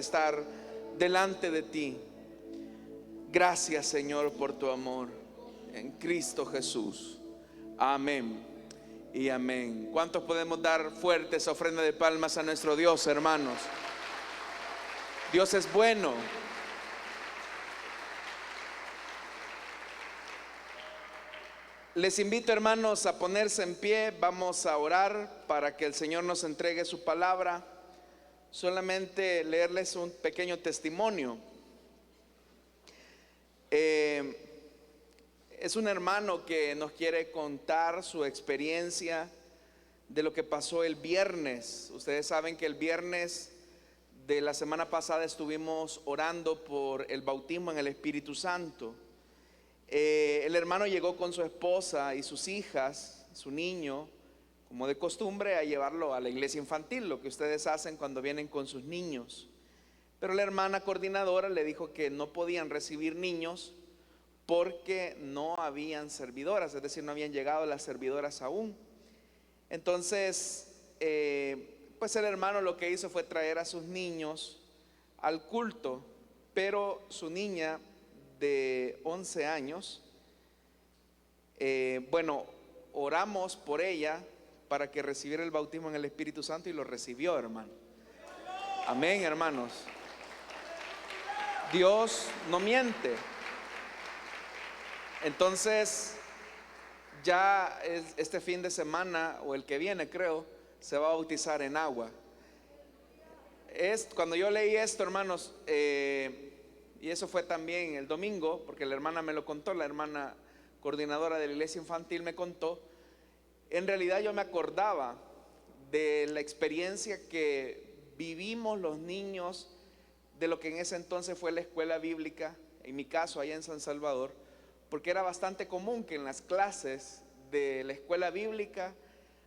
estar delante de ti. Gracias, Señor, por tu amor en Cristo Jesús. Amén y amén. ¿Cuántos podemos dar fuerte esa ofrenda de palmas a nuestro Dios, hermanos? Dios es bueno. Les invito, hermanos, a ponerse en pie. Vamos a orar para que el Señor nos entregue su palabra. Solamente leerles un pequeño testimonio. Es un hermano que nos quiere contar su experiencia de lo que pasó el viernes. Ustedes saben que el viernes de la semana pasada estuvimos orando por el bautismo en el Espíritu Santo. El hermano llegó con su esposa y sus hijas, su niño, como de costumbre, a llevarlo a la iglesia infantil, lo que ustedes hacen cuando vienen con sus niños. Pero la hermana coordinadora le dijo que no podían recibir niños porque no habían servidoras, es decir, no habían llegado las servidoras aún. Entonces, pues el hermano lo que hizo fue traer a sus niños al culto, pero su niña de 11 años, oramos por ella para que recibiera el bautismo en el Espíritu Santo y lo recibió, hermano. Amén, hermanos. Dios no miente. Entonces, ya este fin de semana o el que viene, creo, se va a bautizar en agua. Cuando yo leí esto, hermanos, y eso fue también el domingo, porque la hermana me lo contó, la hermana coordinadora de la iglesia infantil me contó. En realidad yo me acordaba de la experiencia que vivimos los niños de lo que en ese entonces fue la escuela bíblica, en mi caso allá en San Salvador, porque era bastante común que en las clases de la escuela bíblica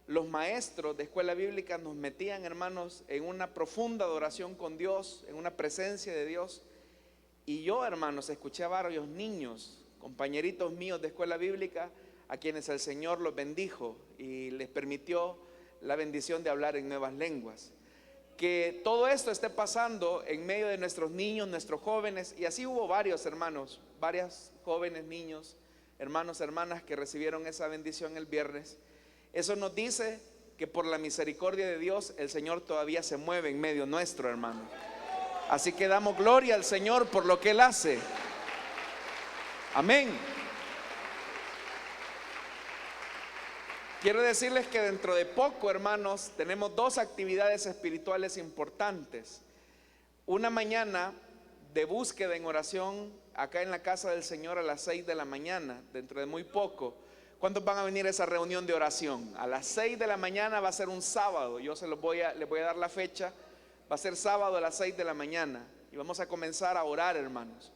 los maestros de escuela bíblica nos metían, hermanos, en una profunda adoración con Dios, en una presencia de Dios. Y yo, hermanos, escuché a varios niños, compañeritos míos de escuela bíblica, a quienes el Señor los bendijo y les permitió la bendición de hablar en nuevas lenguas. Que todo esto esté pasando en medio de nuestros niños, nuestros jóvenes, y así hubo varios hermanos, varias jóvenes, niños, hermanos, hermanas que recibieron esa bendición el viernes. Eso nos dice que por la misericordia de Dios el Señor todavía se mueve en medio nuestro, hermano. Así que damos gloria al Señor por lo que Él hace. Amén. Quiero decirles que dentro de poco, hermanos, tenemos dos actividades espirituales importantes. Una mañana de búsqueda en oración acá en la casa del Señor a las 6 de la mañana, dentro de muy poco. ¿Cuántos van a venir a esa reunión de oración? A las 6 de la mañana va a ser un sábado. Yo les voy a dar la fecha. Va a ser sábado a las 6 de la mañana y vamos a comenzar a orar, hermanos.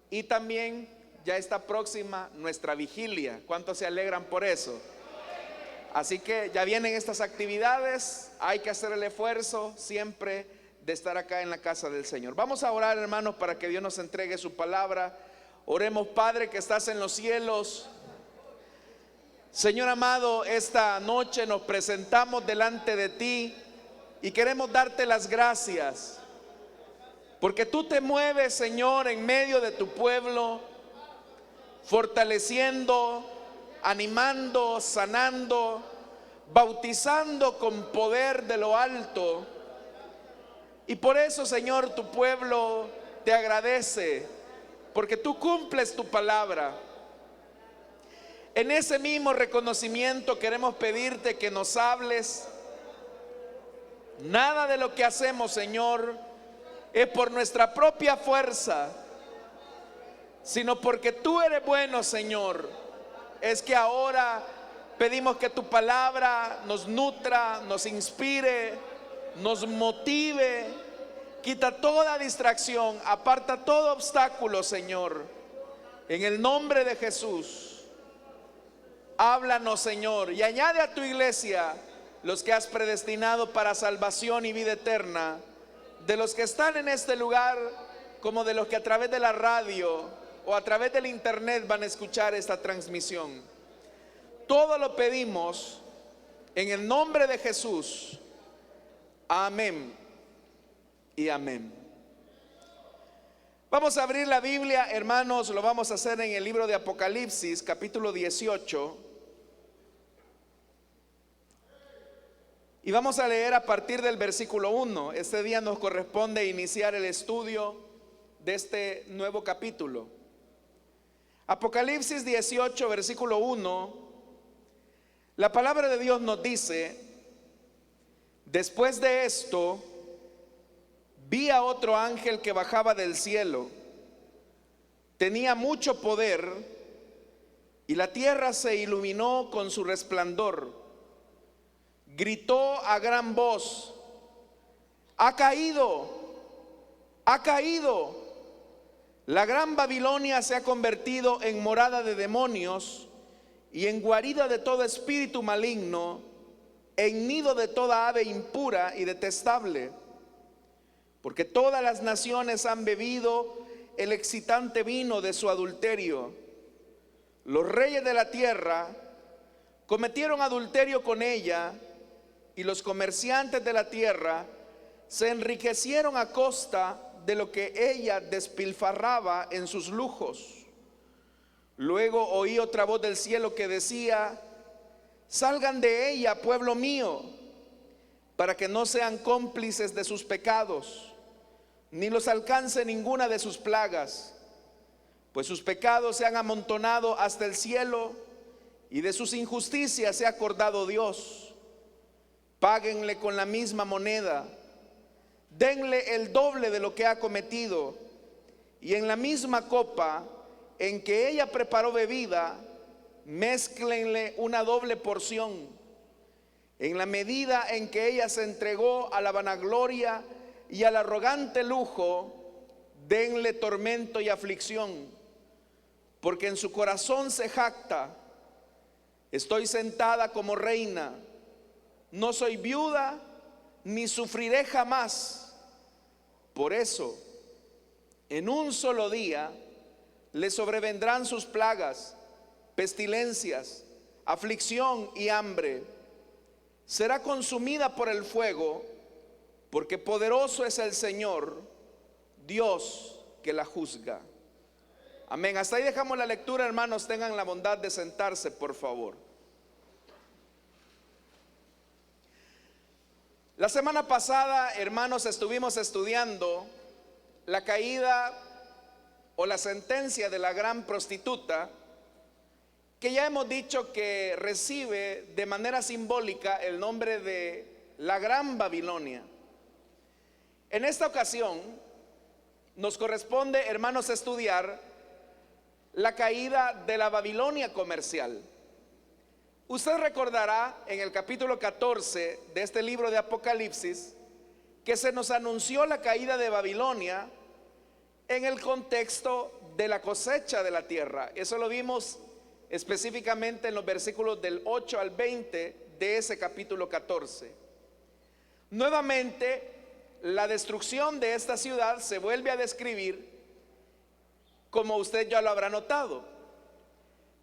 Y también ya está próxima nuestra vigilia. ¿Cuántos se alegran por eso? Así que ya vienen estas actividades. Hay que hacer el esfuerzo siempre de estar acá en la casa del Señor. Vamos a orar, hermanos, para que Dios nos entregue su palabra. Oremos. Padre que estás en los cielos, Señor amado, esta noche nos presentamos delante de ti y queremos darte las gracias porque tú te mueves, Señor, en medio de tu pueblo, fortaleciendo, animando, sanando, bautizando con poder de lo alto. Y por eso, Señor, tu pueblo te agradece, porque tú cumples tu palabra. En ese mismo reconocimiento queremos pedirte que nos hables. Nada de lo que hacemos, Señor, es por nuestra propia fuerza, sino porque tú eres bueno, Señor. Es que ahora pedimos que tu palabra nos nutra, nos inspire, nos motive. Quita toda distracción, aparta todo obstáculo, Señor. En el nombre de Jesús, háblanos, Señor, y añade a tu iglesia los que has predestinado para salvación y vida eterna, de los que están en este lugar como de los que a través de la radio o a través del internet van a escuchar esta transmisión. Todo lo pedimos en el nombre de Jesús. Amén y amén. Vamos a abrir la Biblia, hermanos, lo vamos a hacer en el libro de Apocalipsis, capítulo 18. Y vamos a leer a partir del versículo 1. Este día nos corresponde iniciar el estudio de este nuevo capítulo. Apocalipsis 18, versículo 1. La palabra de Dios nos dice: después de esto, vi a otro ángel que bajaba del cielo. Tenía mucho poder y la tierra se iluminó con su resplandor. Gritó a gran voz: ¡ha caído! ¡Ha caído! La gran Babilonia se ha convertido en morada de demonios y en guarida de todo espíritu maligno, en nido de toda ave impura y detestable. Porque todas las naciones han bebido el excitante vino de su adulterio. Los reyes de la tierra cometieron adulterio con ella, y los comerciantes de la tierra se enriquecieron a costa de lo que ella despilfarraba en sus lujos. Luego oí otra voz del cielo que decía: salgan de ella, pueblo mío, para que no sean cómplices de sus pecados, ni los alcance ninguna de sus plagas, pues sus pecados se han amontonado hasta el cielo, y de sus injusticias se ha acordado Dios. Páguenle con la misma moneda, denle el doble de lo que ha cometido, y en la misma copa en que ella preparó bebida, mézclenle una doble porción. En la medida en que ella se entregó a la vanagloria y al arrogante lujo, denle tormento y aflicción, porque en su corazón se jacta: estoy sentada como reina, no soy viuda, ni sufriré jamás. Por eso, en un solo día le sobrevendrán sus plagas, pestilencias, aflicción y hambre. Será consumida por el fuego, porque poderoso es el Señor, Dios que la juzga. Amén. Hasta ahí dejamos la lectura, hermanos. Tengan la bondad de sentarse, por favor. La semana pasada, hermanos, estuvimos estudiando la caída o la sentencia de la gran prostituta, que ya hemos dicho que recibe de manera simbólica el nombre de la gran Babilonia. En esta ocasión nos corresponde, hermanos, estudiar la caída de la Babilonia comercial. Usted recordará en el capítulo 14 de este libro de Apocalipsis que se nos anunció la caída de Babilonia en el contexto de la cosecha de la tierra. Eso lo vimos específicamente en los versículos del 8 al 20 de ese capítulo 14. Nuevamente, la destrucción de esta ciudad se vuelve a describir, como usted ya lo habrá notado.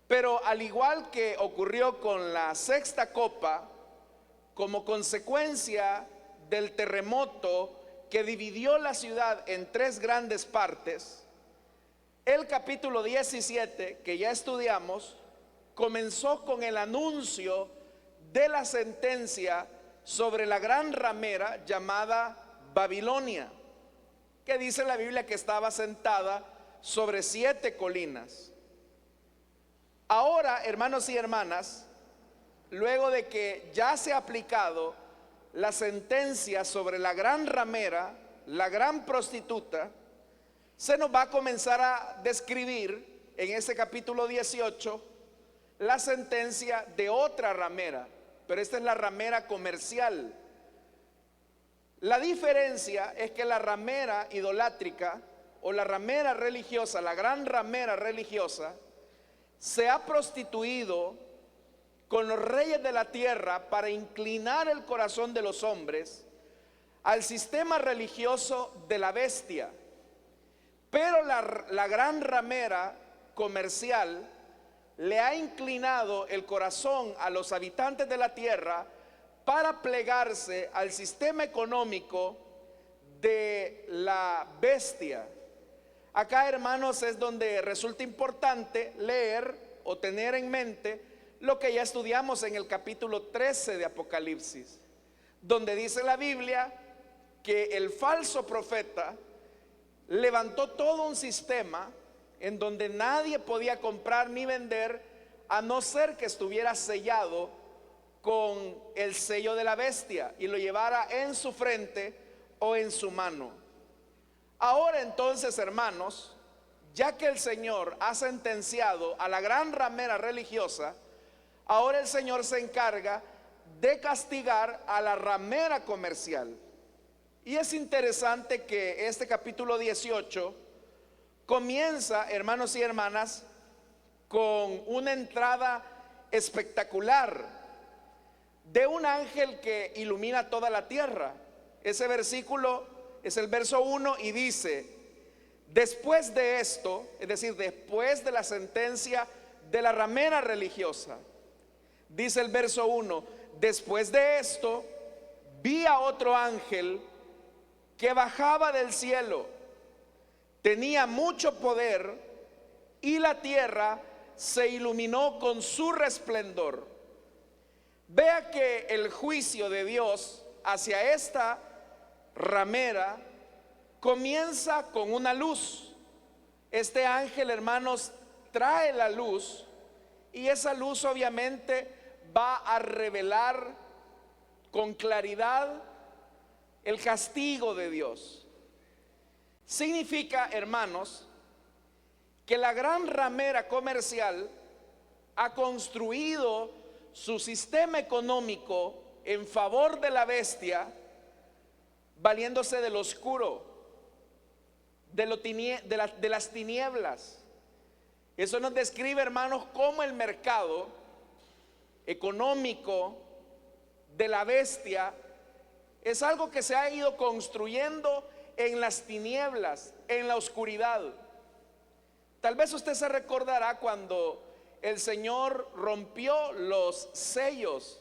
Pero al igual que ocurrió con la sexta copa, como consecuencia del terremoto que dividió la ciudad en tres grandes partes, el capítulo 17 que ya estudiamos comenzó con el anuncio de la sentencia sobre la gran ramera llamada Babilonia, que dice la Biblia que estaba sentada sobre 7 colinas. Ahora, hermanos y hermanas, luego de que ya se ha aplicado la sentencia sobre la gran ramera, la gran prostituta, se nos va a comenzar a describir en ese capítulo 18 la sentencia de otra ramera, pero esta es la ramera comercial. La diferencia es que la ramera idolátrica o la ramera religiosa, la gran ramera religiosa, se ha prostituido con los reyes de la tierra para inclinar el corazón de los hombres al sistema religioso de la bestia. Pero la gran ramera comercial le ha inclinado el corazón a los habitantes de la tierra para plegarse al sistema económico de la bestia, Acá, hermanos, es donde resulta importante leer o tener en mente lo que ya estudiamos en el capítulo 13 de Apocalipsis, donde dice la Biblia que el falso profeta levantó todo un sistema en donde nadie podía comprar ni vender a no ser que estuviera sellado con el sello de la bestia y lo llevara en su frente o en su mano. Ahora entonces, hermanos, ya que el Señor ha sentenciado a la gran ramera religiosa, ahora el Señor se encarga de castigar a la ramera comercial. Y es interesante que este capítulo 18 comienza, hermanos y hermanas, con una entrada espectacular de un ángel que ilumina toda la tierra. Ese versículo es el verso 1 y dice: después de esto, es decir, después de la sentencia de la ramera religiosa, dice el verso 1, después de esto vi a otro ángel que bajaba del cielo, tenía mucho poder y la tierra se iluminó con su resplendor. Vea que el juicio de Dios hacia esta ramera comienza con una luz. Este ángel, hermanos, trae la luz y esa luz obviamente va a revelar con claridad el castigo de Dios. Significa, hermanos, que la gran ramera comercial ha construido su sistema económico en favor de la bestia, valiéndose de lo oscuro, de las tinieblas. Eso nos describe, hermanos, cómo el mercado económico de la bestia es algo que se ha ido construyendo en las tinieblas, en la oscuridad. Tal vez usted se recordará cuando el Señor rompió los sellos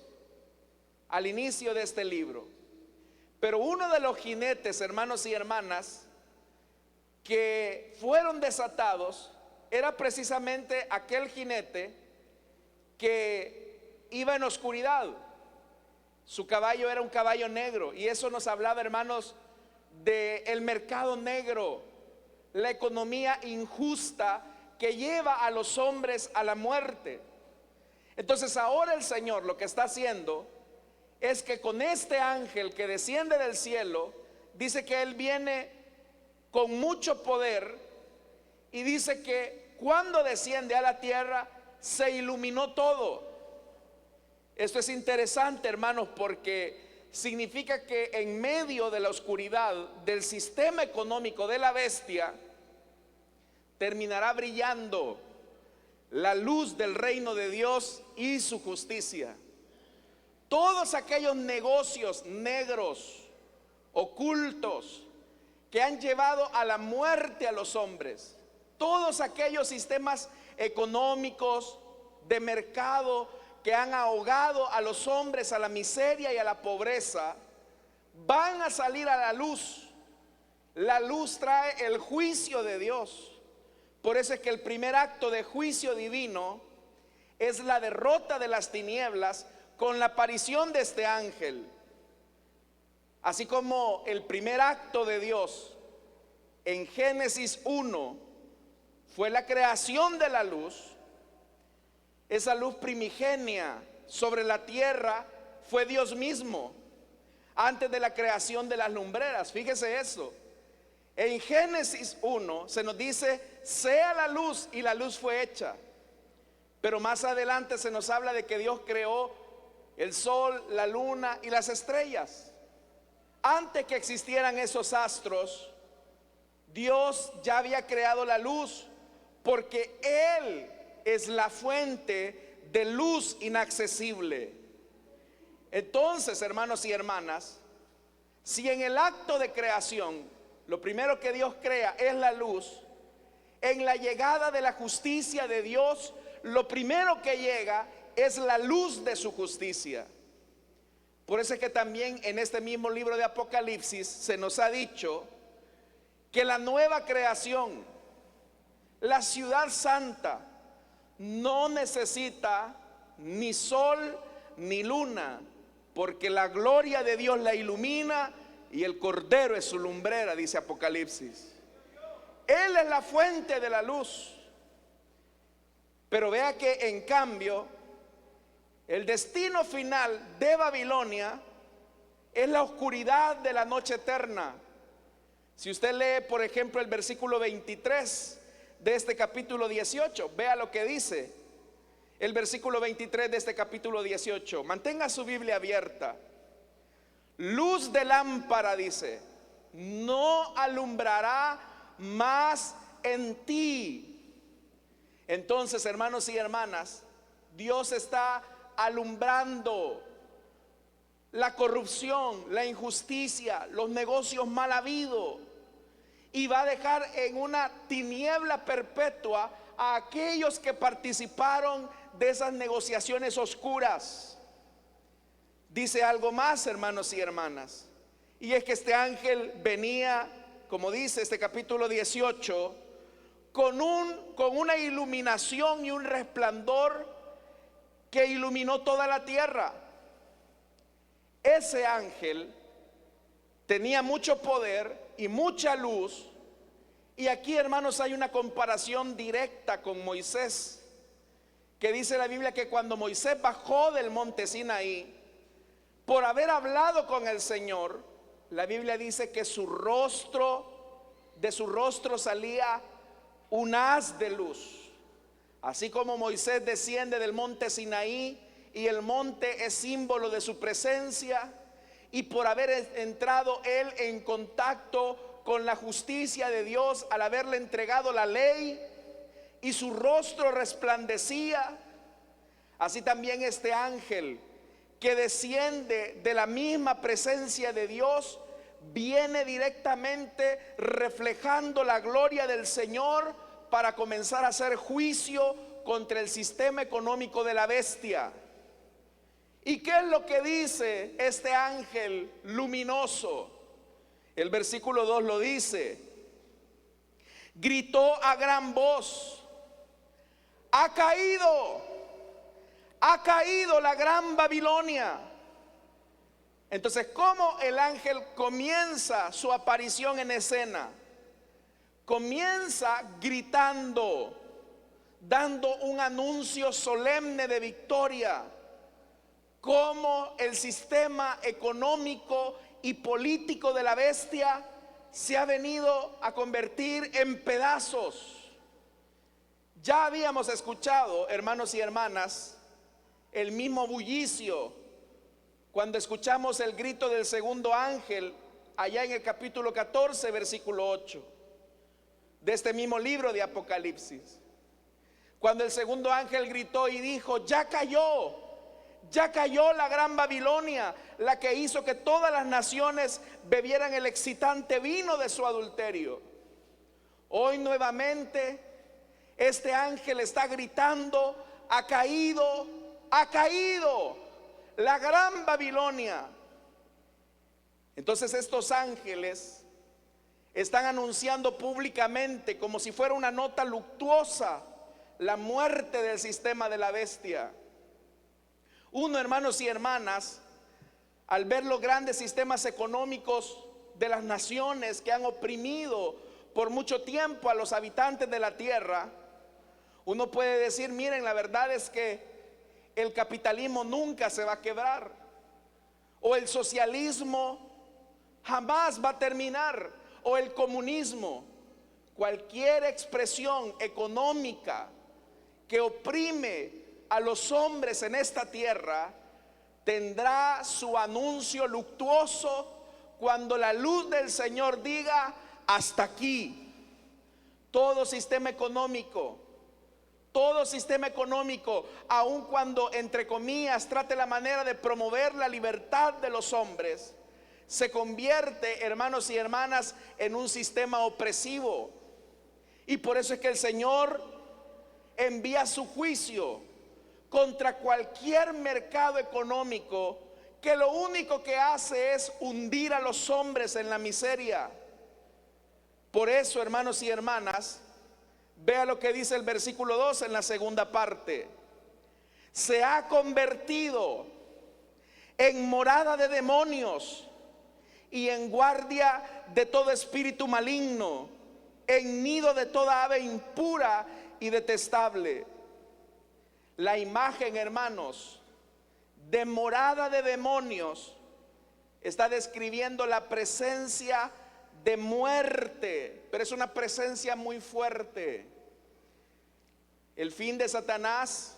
al inicio de este libro. Pero uno de los jinetes, hermanos y hermanas, que fueron desatados era precisamente aquel jinete que iba en oscuridad. Su caballo era un caballo negro, y eso nos hablaba, hermanos, del mercado negro, la economía injusta que lleva a los hombres a la muerte. Entonces ahora el Señor lo que está haciendo es que con este ángel que desciende del cielo, dice que él viene con mucho poder, y dice que cuando desciende a la tierra se iluminó todo. Esto es interesante, hermanos, porque significa que en medio de la oscuridad del sistema económico de la bestia terminará brillando la luz del reino de Dios y su justicia. Todos aquellos negocios negros, ocultos, que han llevado a la muerte a los hombres, todos aquellos sistemas económicos de mercado que han ahogado a los hombres a la miseria y a la pobreza, van a salir a la luz. La luz trae el juicio de Dios. Por eso es que el primer acto de juicio divino es la derrota de las tinieblas con la aparición de este ángel. Así como el primer acto de Dios en Génesis 1 fue la creación de la luz, esa luz primigenia sobre la tierra fue Dios mismo antes de la creación de las lumbreras. Fíjese eso. En Génesis 1 se nos dice: sea la luz, y la luz fue hecha. Pero más adelante se nos habla de que Dios creó el sol, la luna y las estrellas. Antes que existieran esos astros, Dios ya había creado la luz, porque Él es la fuente de luz inaccesible. Entonces, hermanos y hermanas, si en el acto de creación lo primero que Dios crea es la luz, en la llegada de la justicia de Dios, lo primero que llega es la luz de su justicia. Por eso es que también en este mismo libro de Apocalipsis se nos ha dicho que la nueva creación, La ciudad santa no necesita ni sol ni luna, porque la gloria de Dios la ilumina y el Cordero es su lumbrera, dice Apocalipsis. Él es la fuente de la luz. Pero vea que en cambio, el destino final de Babilonia es la oscuridad de la noche eterna. Si usted lee, por ejemplo, el versículo 23 de este capítulo 18, vea lo que dice el versículo 23 de este capítulo 18. Mantenga su Biblia abierta. Luz de lámpara, dice, no alumbrará más en ti. Entonces, hermanos y hermanas, Dios está alumbrando la corrupción, la injusticia, los negocios mal habidos, y va a dejar en una tiniebla perpetua a aquellos que participaron de esas negociaciones oscuras. Dice algo más, hermanos y hermanas, y es que este ángel venía, como dice este capítulo 18, con una iluminación y un resplandor que iluminó toda la tierra. Ese ángel tenía mucho poder y mucha luz. Y aquí, hermanos, hay una comparación directa con Moisés, que dice la Biblia que cuando Moisés bajó del monte Sinaí, por haber hablado con el Señor, la Biblia dice que de su rostro salía un haz de luz. Así como Moisés desciende del monte Sinaí y el monte es símbolo de su presencia, y por haber entrado él en contacto con la justicia de Dios al haberle entregado la ley, y su rostro resplandecía, así también este ángel que desciende de la misma presencia de Dios viene directamente reflejando la gloria del Señor para comenzar a hacer juicio contra el sistema económico de la bestia. ¿Y qué es lo que dice este ángel luminoso? El versículo 2 lo dice: gritó a gran voz, ha caído la gran Babilonia. Entonces, ¿cómo el ángel comienza su aparición en escena? Comienza gritando, dando un anuncio solemne de victoria, cómo el sistema económico y político de la bestia se ha venido a convertir en pedazos. Ya habíamos escuchado, hermanos y hermanas, el mismo bullicio cuando escuchamos el grito del segundo ángel allá en el capítulo 14, versículo 8 de este mismo libro de Apocalipsis, cuando el segundo ángel gritó y dijo: ya cayó la gran Babilonia, la que hizo que todas las naciones bebieran el excitante vino de su adulterio. Hoy nuevamente este ángel está gritando: ha caído la gran Babilonia. Entonces estos ángeles están anunciando públicamente, como si fuera una nota luctuosa, la muerte del sistema de la bestia. Uno, hermanos y hermanas, al ver los grandes sistemas económicos de las naciones que han oprimido por mucho tiempo a los habitantes de la tierra, uno puede decir: miren, la verdad es que el capitalismo nunca se va a quebrar, o el socialismo jamás va a terminar, o el comunismo. Cualquier expresión económica que oprime a los hombres en esta tierra tendrá su anuncio luctuoso cuando la luz del Señor diga: hasta aquí. Todo sistema económico, aun cuando entre comillas trate la manera de promover la libertad de los hombres, se convierte, hermanos y hermanas, en un sistema opresivo. Y por eso es que el Señor envía su juicio contra cualquier mercado económico que lo único que hace es hundir a los hombres en la miseria. Por eso, hermanos y hermanas, Vea lo que dice el versículo 2 en la segunda parte. Se ha convertido en morada de demonios y en guardia de todo espíritu maligno, en nido de toda ave impura y detestable. La imagen, hermanos, de morada de demonios está describiendo la presencia de muerte, pero es una presencia muy fuerte. El fin de Satanás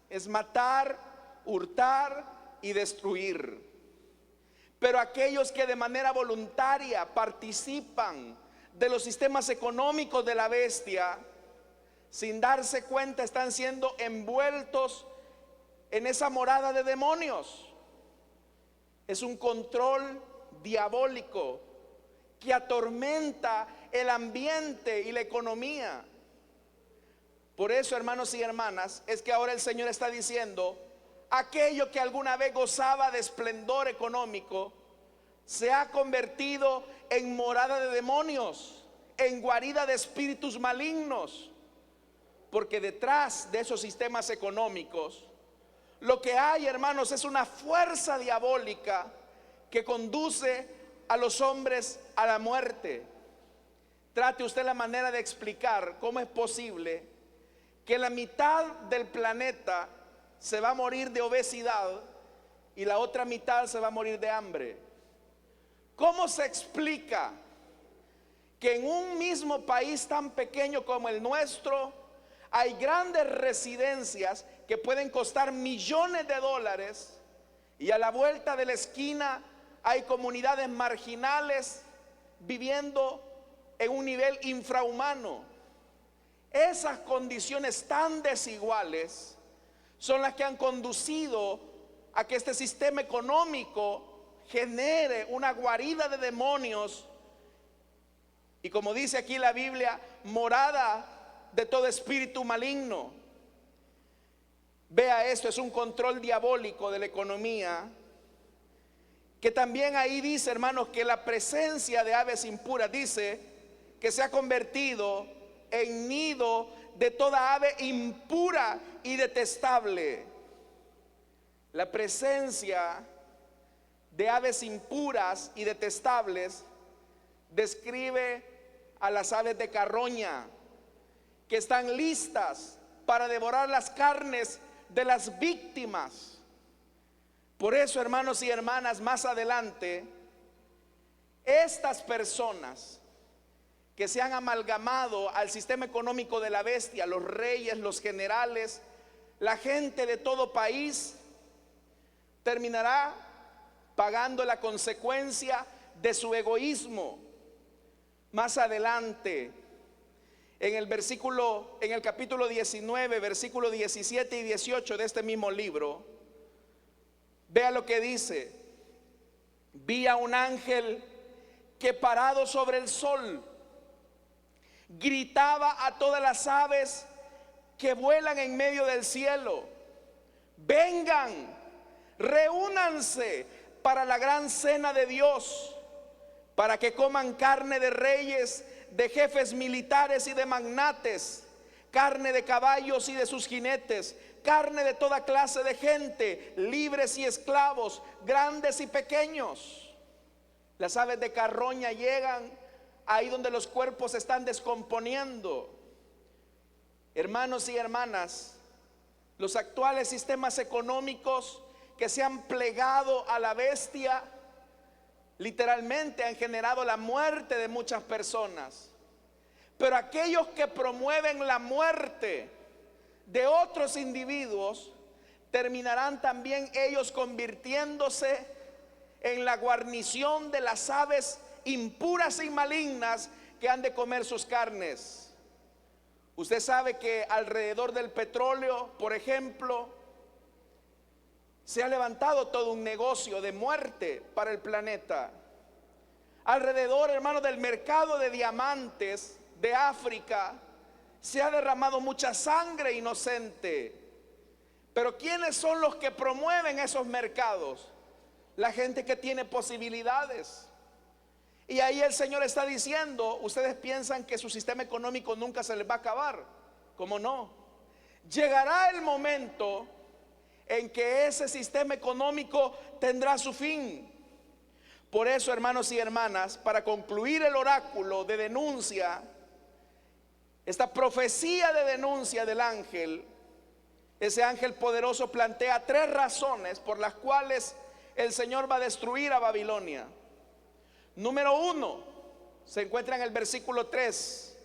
es matar, hurtar y destruir. Pero aquellos que de manera voluntaria participan de los sistemas económicos de la bestia, sin darse cuenta, están siendo envueltos en esa morada de demonios. Es un control diabólico que atormenta el ambiente y la economía. Por eso, hermanos y hermanas, es que ahora el Señor está diciendo: aquello que alguna vez gozaba de esplendor económico se ha convertido en morada de demonios, en guarida de espíritus malignos. Porque detrás de esos sistemas económicos, lo que hay, hermanos, es una fuerza diabólica que conduce a los hombres a la muerte. Trate usted la manera de explicar cómo es posible que la mitad del planeta se va a morir de obesidad y la otra mitad se va a morir de hambre. ¿Cómo se explica que en un mismo país tan pequeño como el nuestro hay grandes residencias que pueden costar millones de dólares y a la vuelta de la esquina hay comunidades marginales viviendo en un nivel infrahumano? Esas condiciones tan desiguales son las que han conducido a que este sistema económico genere una guarida de demonios y, como dice aquí la Biblia, morada de todo espíritu maligno. Vea esto, es un control diabólico de la economía, que también ahí dice, hermanos, que la presencia de aves impuras, dice que se ha convertido en nido de toda ave impura y detestable. La presencia de aves impuras y detestables describe a las aves de carroña, que están listas para devorar las carnes de las víctimas. Por eso, hermanos y hermanas, más adelante, estas personas que se han amalgamado al sistema económico de la bestia, los reyes, los generales, la gente de todo país, terminará pagando la consecuencia de su egoísmo. Más adelante, en el capítulo 19, versículo 17 y 18 de este mismo libro, vea lo que dice: vi a un ángel que, parado sobre el sol, gritaba a todas las aves que vuelan en medio del cielo: vengan, reúnanse para la gran cena de Dios, para que coman carne de reyes, de jefes militares y de magnates, carne de caballos y de sus jinetes, carne de toda clase de gente, libres y esclavos, grandes y pequeños. Las aves de carroña llegan ahí donde los cuerpos se están descomponiendo. Hermanos y hermanas, los actuales sistemas económicos que se han plegado a la bestia literalmente han generado la muerte de muchas personas. Pero aquellos que promueven la muerte de otros individuos terminarán también ellos convirtiéndose en la guarnición de las aves impuras y malignas que han de comer sus carnes. Usted sabe que alrededor del petróleo, por ejemplo, se ha levantado todo un negocio de muerte para el planeta. Alrededor, hermano, del mercado de diamantes de África se ha derramado mucha sangre inocente. Pero ¿quiénes son los que promueven esos mercados? La gente que tiene posibilidades. Y ahí el Señor está diciendo, ustedes piensan que su sistema económico nunca se les va a acabar. ¿Cómo no? Llegará el momento en que ese sistema económico tendrá su fin. Por eso, hermanos y hermanas, para concluir el oráculo de denuncia, esta profecía de denuncia del ángel, ese ángel poderoso plantea 3 razones por las cuales el Señor va a destruir a Babilonia. Número 1, se encuentra en el versículo 3.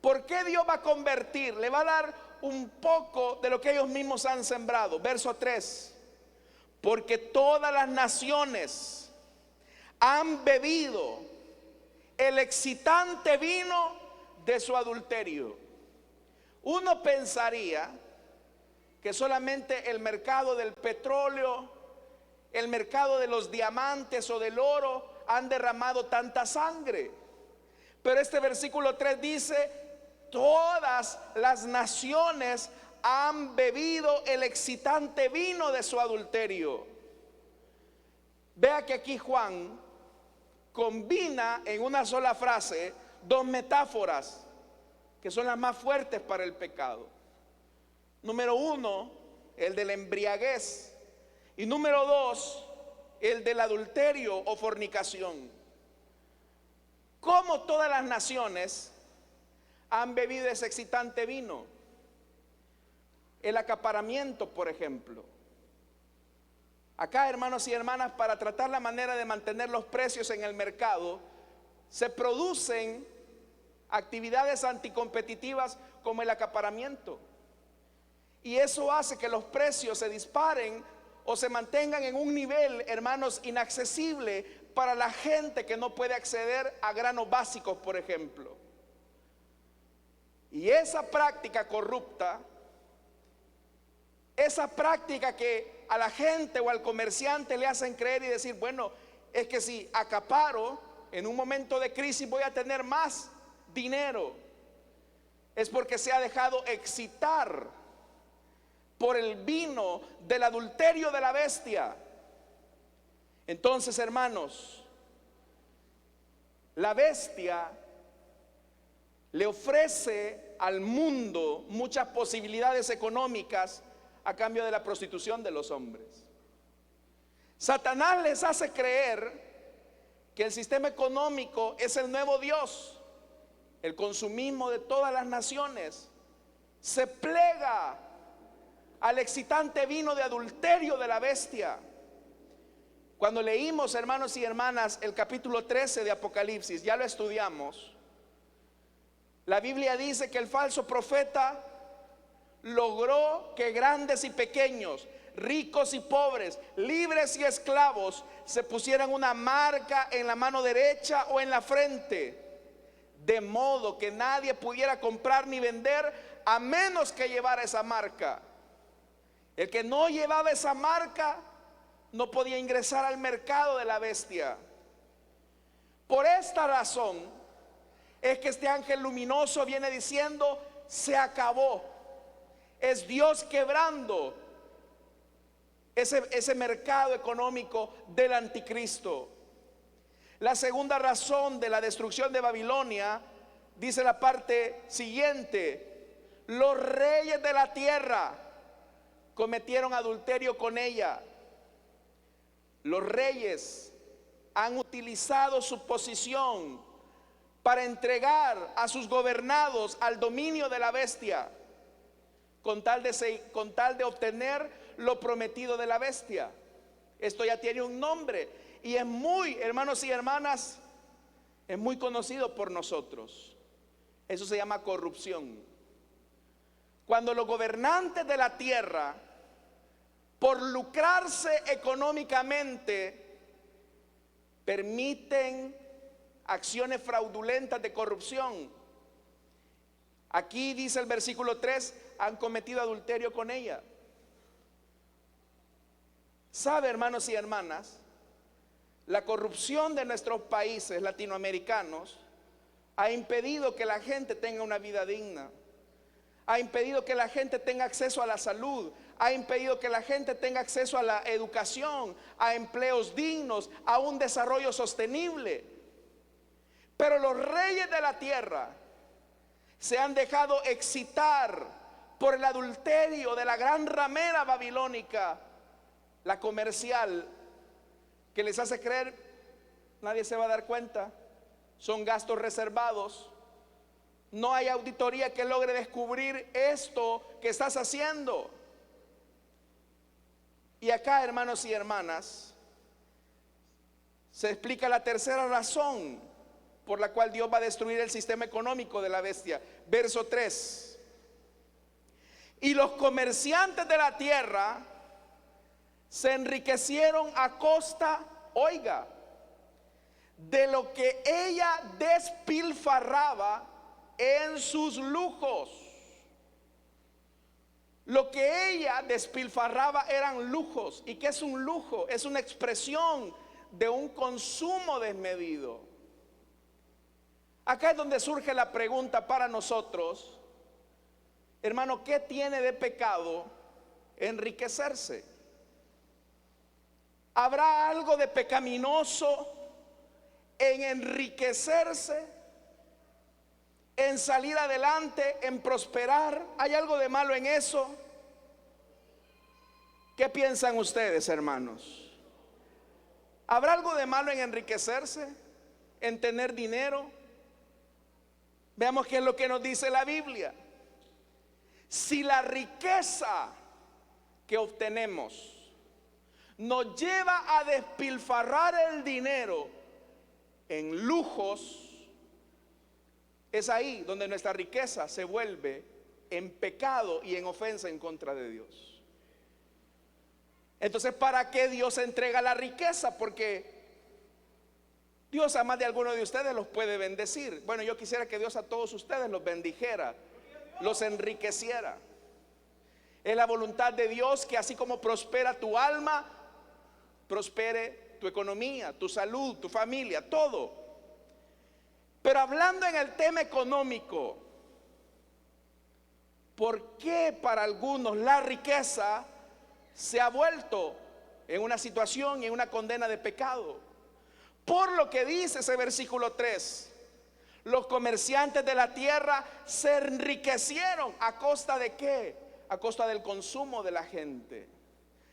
¿Por qué Dios va a convertir? Le va a dar un poco de lo que ellos mismos han sembrado. Verso 3. Porque todas las naciones han bebido el excitante vino de su adulterio. Uno pensaría que solamente el mercado del petróleo, el mercado de los diamantes o del oro han derramado tanta sangre. Pero este versículo 3 dice: todas las naciones han bebido el excitante vino de su adulterio. Vea que aquí Juan combina en una sola frase 2 metáforas que son las más fuertes para el pecado. Número 1, el de la embriaguez, y número 2, el del adulterio o fornicación. ¿Cómo todas las naciones han bebido ese excitante vino? El acaparamiento, por ejemplo. Acá, hermanos y hermanas, para tratar la manera de mantener los precios en el mercado, se producen actividades anticompetitivas como el acaparamiento. Y eso hace que los precios se disparen o se mantengan en un nivel, hermanos, inaccesible para la gente que no puede acceder a granos básicos, por ejemplo. Y esa práctica corrupta, esa práctica que a la gente o al comerciante le hacen creer y decir, bueno, es que si acaparo, en un momento de crisis voy a tener más dinero, es porque se ha dejado excitar por el vino del adulterio de la bestia. Entonces, hermanos, la bestia le ofrece al mundo muchas posibilidades económicas a cambio de la prostitución de los hombres. Satanás les hace creer que el sistema económico es el nuevo Dios. El consumismo de todas las naciones se plega al excitante vino de adulterio de la bestia. Cuando leímos, hermanos y hermanas, el capítulo 13 de Apocalipsis, ya lo estudiamos. La Biblia dice que el falso profeta logró que grandes y pequeños, ricos y pobres, libres y esclavos, se pusieran una marca en la mano derecha o en la frente, de modo que nadie pudiera comprar ni vender a menos que llevara esa marca. El que no llevaba esa marca no podía ingresar al mercado de la bestia. Por esta razón es que este ángel luminoso viene diciendo: se acabó. Es Dios quebrando ese mercado económico del anticristo. La segunda razón de la destrucción de Babilonia, dice la parte siguiente: los reyes de la tierra cometieron adulterio con ella. Los reyes han utilizado su posición para entregar a sus gobernados al dominio de la bestia, con tal de obtener lo prometido de la bestia. Esto ya tiene un nombre y es muy, hermanos y hermanas, es muy conocido por nosotros. Eso se llama corrupción. Cuando los gobernantes de la tierra, por lucrarse económicamente, permiten acciones fraudulentas de corrupción. Aquí dice el versículo 3, han cometido adulterio con ella. ¿Sabe, hermanos y hermanas? La corrupción de nuestros países latinoamericanos ha impedido que la gente tenga una vida digna. Ha impedido que la gente tenga acceso a la salud. Ha impedido que la gente tenga acceso a la educación, a empleos dignos, a un desarrollo sostenible. Pero los reyes de la tierra se han dejado excitar por el adulterio de la gran ramera babilónica, la comercial, que les hace creer nadie se va a dar cuenta, son gastos reservados, no hay auditoría que logre descubrir esto que estás haciendo. Y acá, hermanos y hermanas, se explica la tercera razón por la cual Dios va a destruir el sistema económico de la bestia. Verso 3. Y los comerciantes de la tierra se enriquecieron a costa, oiga, de lo que ella despilfarraba en sus lujos. Lo que ella despilfarraba eran lujos. ¿Y qué es un lujo? Es una expresión de un consumo desmedido. Acá es donde surge la pregunta para nosotros, hermano, ¿qué tiene de pecado enriquecerse? ¿Habrá algo de pecaminoso en enriquecerse, en salir adelante, en prosperar? ¿Hay algo de malo en eso? ¿Qué piensan ustedes, hermanos? ¿Habrá algo de malo en enriquecerse, en tener dinero? Veamos qué es lo que nos dice la Biblia. Si la riqueza que obtenemos nos lleva a despilfarrar el dinero en lujos, es ahí donde nuestra riqueza se vuelve en pecado y en ofensa en contra de Dios. Entonces, ¿para qué Dios entrega la riqueza? Porque Dios a más de alguno de ustedes los puede bendecir. Bueno, yo quisiera que Dios a todos ustedes los bendijera, los enriqueciera. Es la voluntad de Dios que así como prospera tu alma, prospere tu economía, tu salud, tu familia, todo. Pero hablando en el tema económico, ¿por qué para algunos la riqueza se ha vuelto en una situación y en una condena de pecado? Por lo que dice ese versículo 3, los comerciantes de la tierra se enriquecieron. ¿A costa de qué? A costa del consumo de la gente,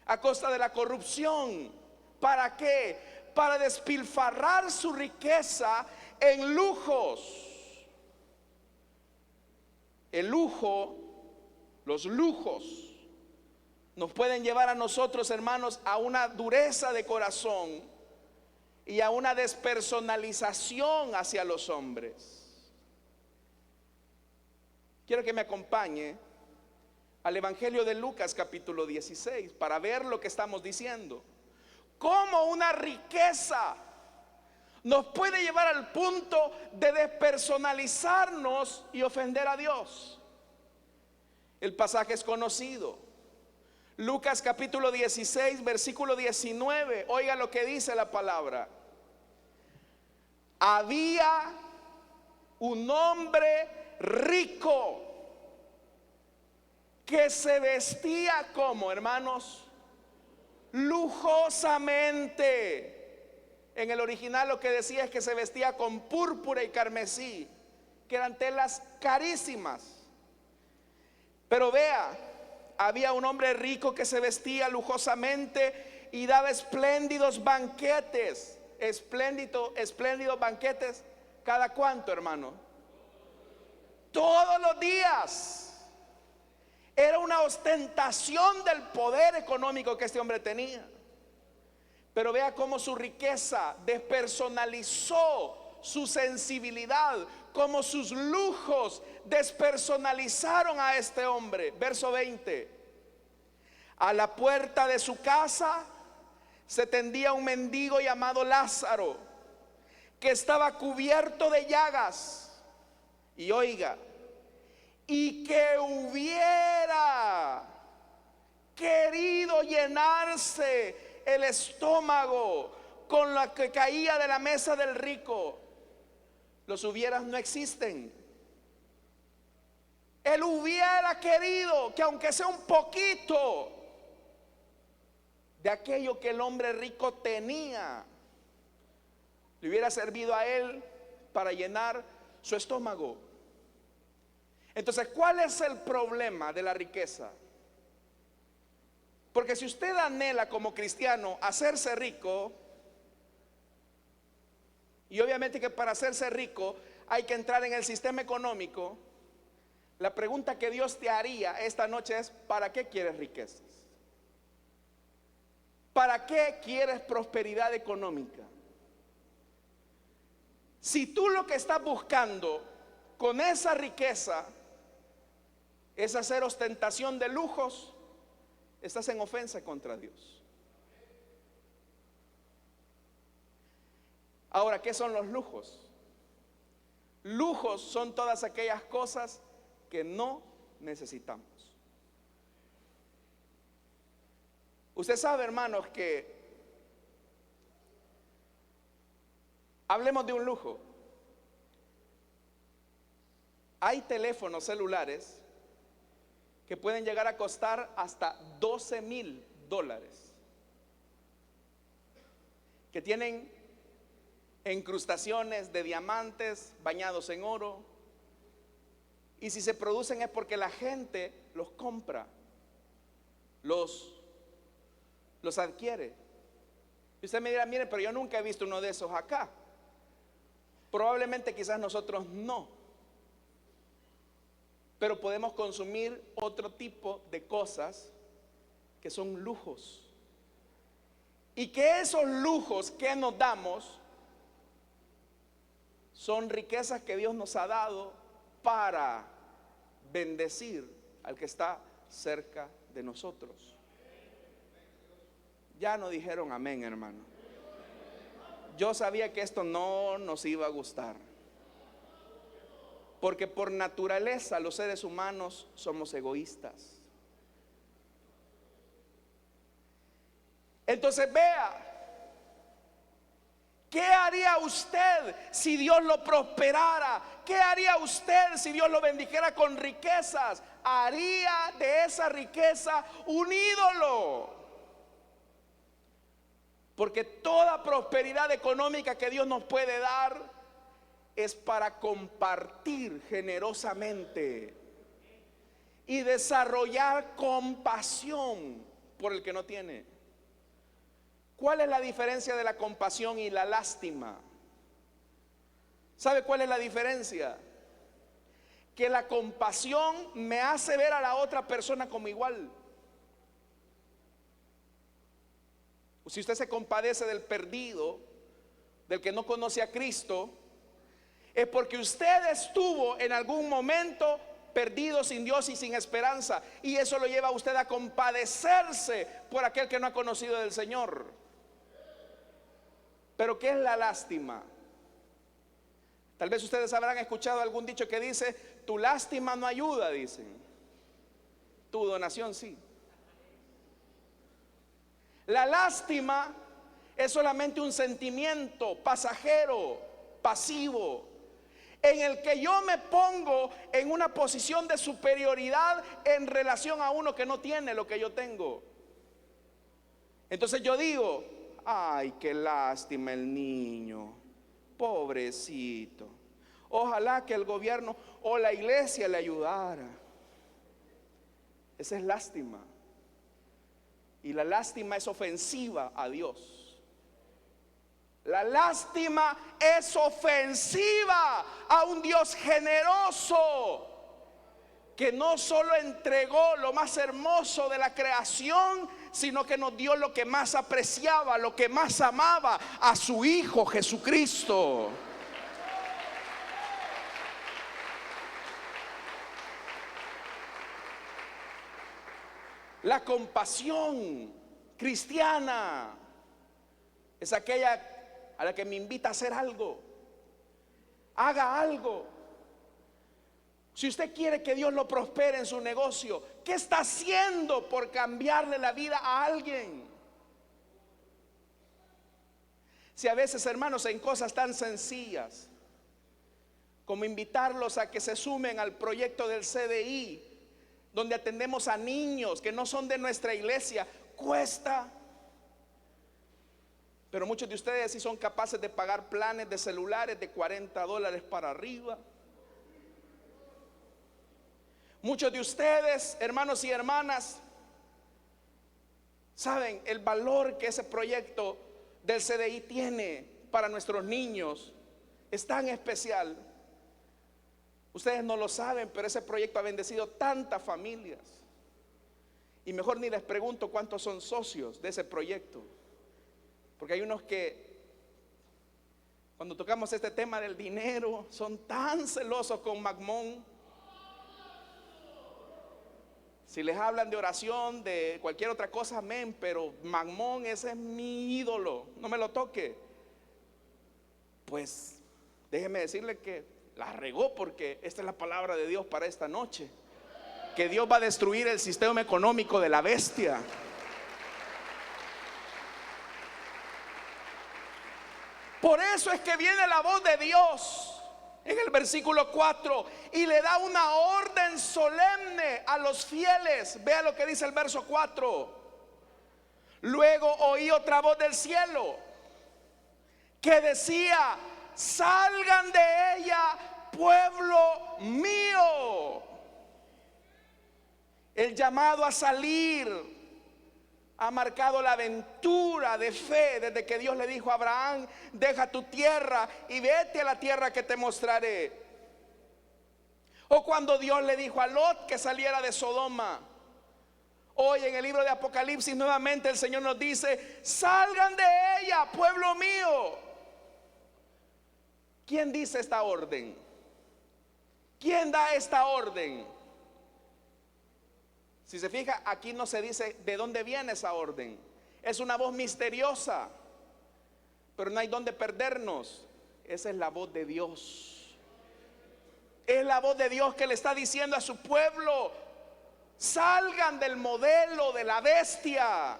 a costa de la corrupción. ¿Para qué? Para despilfarrar su riqueza en lujos. El lujo, los lujos nos pueden llevar a nosotros, hermanos, a una dureza de corazón y a una despersonalización hacia los hombres. Quiero que me acompañe al Evangelio de Lucas capítulo 16 para ver lo que estamos diciendo. Cómo una riqueza nos puede llevar al punto de despersonalizarnos y ofender a Dios. El pasaje es conocido. Lucas capítulo 16, versículo 19. Oiga lo que dice la palabra. Había un hombre rico que se vestía como, hermanos, lujosamente. En el original lo que decía es que se vestía con púrpura y carmesí, que eran telas carísimas. Pero vea, había un hombre rico que se vestía lujosamente y daba espléndidos banquetes. Espléndidos banquetes. ¿Cada cuánto, hermano? Todos los días. Era una ostentación del poder económico que este hombre tenía. Pero vea cómo su riqueza despersonalizó su sensibilidad, cómo sus lujos despersonalizaron a este hombre. Verso 20. A la puerta de su casa se tendía un mendigo llamado Lázaro, que estaba cubierto de llagas. Y oiga, y que hubiera querido llenarse el estómago con lo que caía de la mesa del rico. Los hubieras no existen. Él hubiera querido que aunque sea un poquito de aquello que el hombre rico tenía, le hubiera servido a él para llenar su estómago. Entonces, ¿cuál es el problema de la riqueza? Porque si usted anhela como cristiano hacerse rico, y obviamente que para hacerse rico hay que entrar en el sistema económico, la pregunta que Dios te haría esta noche es: ¿para qué quieres riquezas? ¿Para qué quieres prosperidad económica? Si tú lo que estás buscando con esa riqueza es hacer ostentación de lujos, estás en ofensa contra Dios. Ahora, ¿qué son los lujos? Lujos son todas aquellas cosas que no necesitamos. Usted sabe, hermanos, que hablemos de un lujo. Hay teléfonos celulares que pueden llegar a costar hasta $12,000, que tienen incrustaciones de diamantes bañados en oro, y si se producen es porque la gente los compra, los adquiere. Y usted me dirá: mire, pero yo nunca he visto uno de esos acá. Probablemente quizás nosotros no, pero podemos consumir otro tipo de cosas que son lujos, y que esos lujos que nos damos son riquezas que Dios nos ha dado para bendecir al que está cerca de nosotros. Ya no dijeron amén, hermano. Yo sabía que esto no nos iba a gustar, porque por naturaleza los seres humanos somos egoístas. Entonces vea, ¿qué haría usted si Dios lo prosperara? ¿Qué haría usted si Dios lo bendijera con riquezas? Haría de esa riqueza un ídolo. Porque toda prosperidad económica que Dios nos puede dar es para compartir generosamente y desarrollar compasión por el que no tiene. ¿Cuál es la diferencia de la compasión y la lástima? ¿Sabe cuál es la diferencia? Que la compasión me hace ver a la otra persona como igual. Si usted se compadece del perdido, del que no conoce a Cristo, es porque usted estuvo en algún momento perdido, sin Dios y sin esperanza, y eso lo lleva a usted a compadecerse por aquel que no ha conocido del Señor. Pero ¿qué es la lástima? Tal vez ustedes habrán escuchado algún dicho que dice: tu lástima no ayuda, dicen, tu donación sí. La lástima es solamente un sentimiento pasajero, pasivo, en el que yo me pongo en una posición de superioridad en relación a uno que no tiene lo que yo tengo. Entonces yo digo: ay, qué lástima el niño, pobrecito, ojalá que el gobierno o la iglesia le ayudara. Esa es lástima. Y la lástima es ofensiva a Dios. La lástima es ofensiva a un Dios generoso, que no solo entregó lo más hermoso de la creación, sino que nos dio lo que más apreciaba, lo que más amaba, a su Hijo Jesucristo. La compasión cristiana es aquella a la que me invita a hacer algo. Haga algo. Si usted quiere que Dios lo prospere en su negocio, ¿qué está haciendo por cambiarle la vida a alguien? Si a veces, hermanos, en cosas tan sencillas como invitarlos a que se sumen al proyecto del CDI, donde atendemos a niños que no son de nuestra iglesia, cuesta. Pero muchos de ustedes sí son capaces de pagar planes de celulares de $40 para arriba. Muchos de ustedes, hermanos y hermanas, saben el valor que ese proyecto del CDI tiene para nuestros niños. Es tan especial. Ustedes no lo saben, pero ese proyecto ha bendecido tantas familias. Y mejor ni les pregunto cuántos son socios de ese proyecto, porque hay unos que cuando tocamos este tema del dinero son tan celosos con Magmón. Si les hablan de oración, de cualquier otra cosa, amén, pero Magmón, ese es mi ídolo, no me lo toque. Pues déjeme decirle que la regó, porque esta es la palabra de Dios para esta noche, que Dios va a destruir el sistema económico de la bestia. Por eso es que viene la voz de Dios en el versículo 4 y le da una orden solemne a los fieles. Vea lo que dice el verso 4. Luego oí otra voz del cielo que decía: salgan de ella, pueblo mío. El llamado a salir ha marcado la aventura de fe desde que Dios le dijo a Abraham: deja tu tierra y vete a la tierra que te mostraré. O cuando Dios le dijo a Lot que saliera de Sodoma. Hoy en el libro de Apocalipsis nuevamente el Señor nos dice: salgan de ella, pueblo mío. ¿Quién dice esta orden? ¿Quién da esta orden? Si se fija, aquí no se dice de dónde viene esa orden. Es una voz misteriosa, pero no hay dónde perdernos. Esa es la voz de Dios. Es la voz de Dios que le está diciendo a su pueblo: salgan del modelo de la bestia.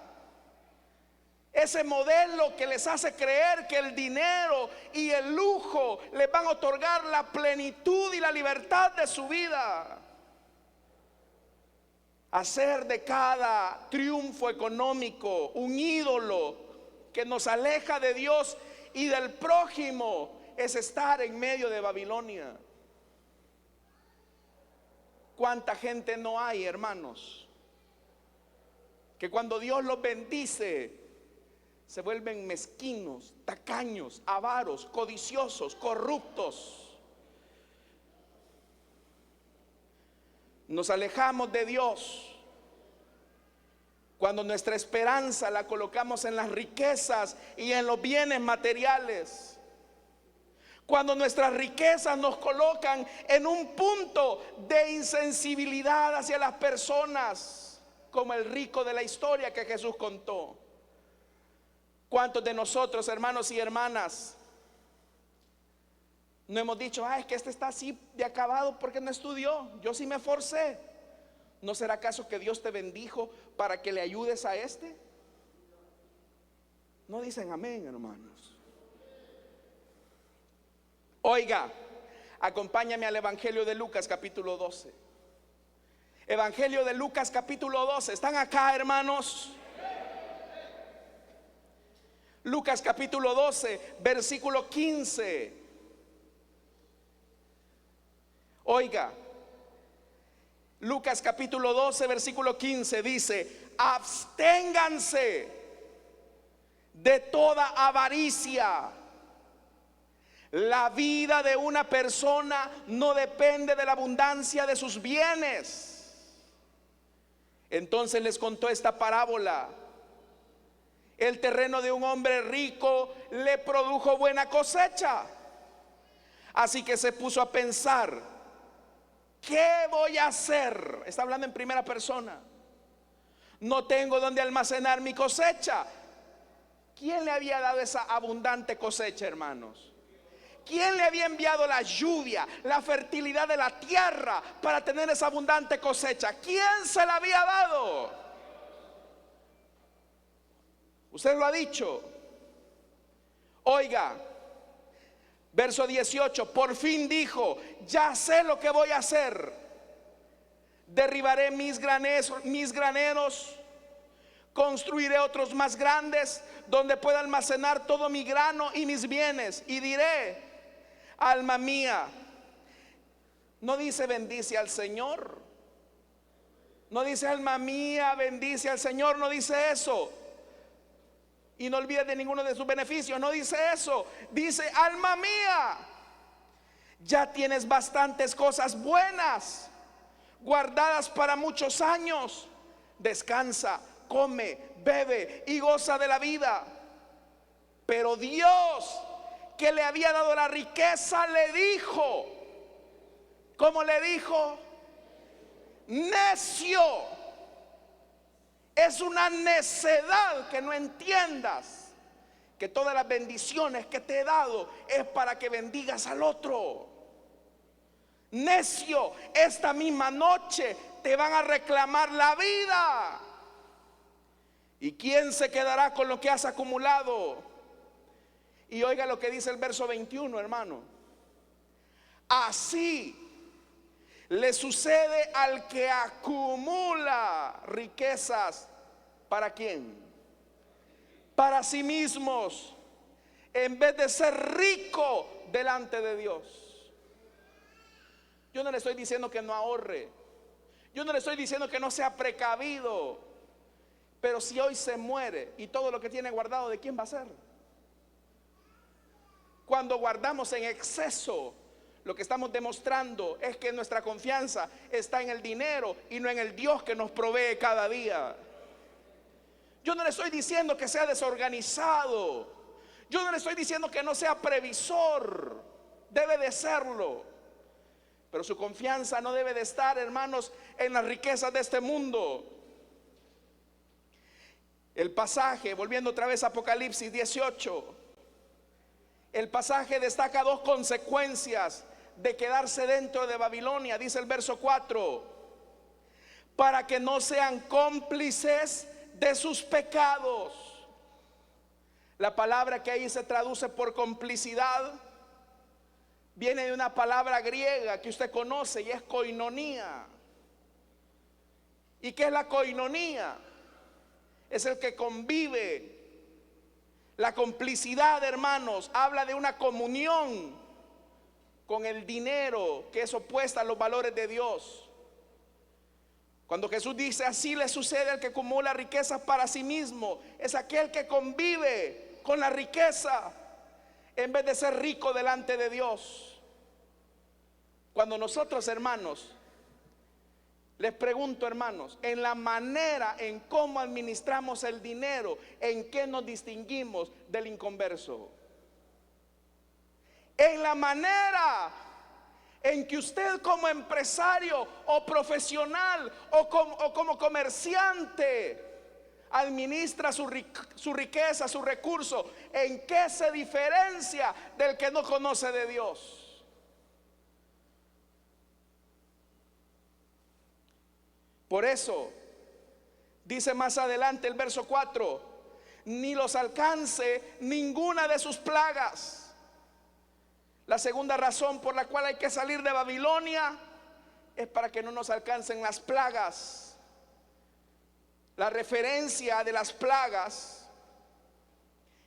Ese modelo que les hace creer que el dinero y el lujo les van a otorgar la plenitud y la libertad de su vida. Hacer de cada triunfo económico un ídolo que nos aleja de Dios y del prójimo es estar en medio de Babilonia. ¿Cuánta gente no hay, hermanos, que cuando Dios los bendice se vuelven mezquinos, tacaños, avaros, codiciosos, corruptos? Nos alejamos de Dios cuando nuestra esperanza la colocamos en las riquezas y en los bienes materiales. Cuando nuestras riquezas nos colocan en un punto de insensibilidad hacia las personas, como el rico de la historia que Jesús contó. ¿Cuántos de nosotros, hermanos y hermanas, no hemos dicho: es que este está así de acabado porque no estudió, yo sí me esforcé? ¿No será acaso que Dios te bendijo para que le ayudes a este? No dicen amén, hermanos. Oiga, acompáñame al Evangelio de Lucas capítulo 12. Evangelio de Lucas capítulo 12. ¿Están acá, hermanos? Lucas capítulo 12, versículo 15. Oiga, Lucas capítulo 12, versículo 15 dice: absténganse de toda avaricia. La vida de una persona no depende de la abundancia de sus bienes. Entonces les contó esta parábola: el terreno de un hombre rico le produjo buena cosecha. Así que se puso a pensar: ¿qué voy a hacer? Está hablando en primera persona. No tengo donde almacenar mi cosecha. ¿Quién le había dado esa abundante cosecha, hermanos? ¿Quién le había enviado la lluvia, la fertilidad de la tierra para tener esa abundante cosecha? ¿Quién se la había dado? Usted lo ha dicho. Oiga, verso 18: por fin dijo: ya sé lo que voy a hacer. Derribaré mis graneros, construiré otros más grandes, donde pueda almacenar todo mi grano y mis bienes. Y diré, alma mía, no dice bendice al Señor. No dice alma mía, bendice al Señor, no dice eso. Y no olvides de ninguno de sus beneficios, no dice eso. Dice, alma mía, ya tienes bastantes cosas buenas guardadas para muchos años. Descansa, come, bebe y goza de la vida. Pero Dios, que le había dado la riqueza, le dijo, ¿cómo le dijo? Necio. Es una necedad que no entiendas que todas las bendiciones que te he dado es para que bendigas al otro. Necio, esta misma noche te van a reclamar la vida. ¿Y quién se quedará con lo que has acumulado? Y oiga lo que dice el verso 21, hermano. Así le sucede al que acumula riquezas. ¿Para quién? Para sí mismos, en vez de ser rico delante de Dios. Yo no le estoy diciendo que no ahorre, yo no le estoy diciendo que no sea precavido, pero si hoy se muere y todo lo que tiene guardado, ¿de quién va a ser? Cuando guardamos en exceso, lo que estamos demostrando es que nuestra confianza está en el dinero y no en el Dios que nos provee cada día. Yo no le estoy diciendo que sea desorganizado, yo no le estoy diciendo que no sea previsor, debe de serlo, pero su confianza no debe de estar, hermanos, en las riquezas de este mundo. El pasaje, volviendo otra vez a Apocalipsis 18, el pasaje destaca dos consecuencias de quedarse dentro de Babilonia. Dice el verso 4: para que no sean cómplices de sus pecados. La palabra que ahí se traduce por complicidad viene de una palabra griega que usted conoce y es koinonía. ¿Y qué es la koinonía? Es el que convive. La complicidad, hermanos, habla de una comunión con el dinero que es opuesta a los valores de Dios. Cuando Jesús dice así le sucede al que acumula riquezas para sí mismo, es aquel que convive con la riqueza en vez de ser rico delante de Dios. Cuando nosotros, hermanos, les pregunto, hermanos, en la manera en cómo administramos el dinero, ¿en qué nos distinguimos del inconverso? En la manera en que usted como empresario o profesional o como comerciante administra su riqueza, su recurso, ¿en qué se diferencia del que no conoce de Dios? Por eso dice más adelante el verso 4: ni los alcance ninguna de sus plagas. La segunda razón por la cual hay que salir de Babilonia es para que no nos alcancen las plagas. La referencia de las plagas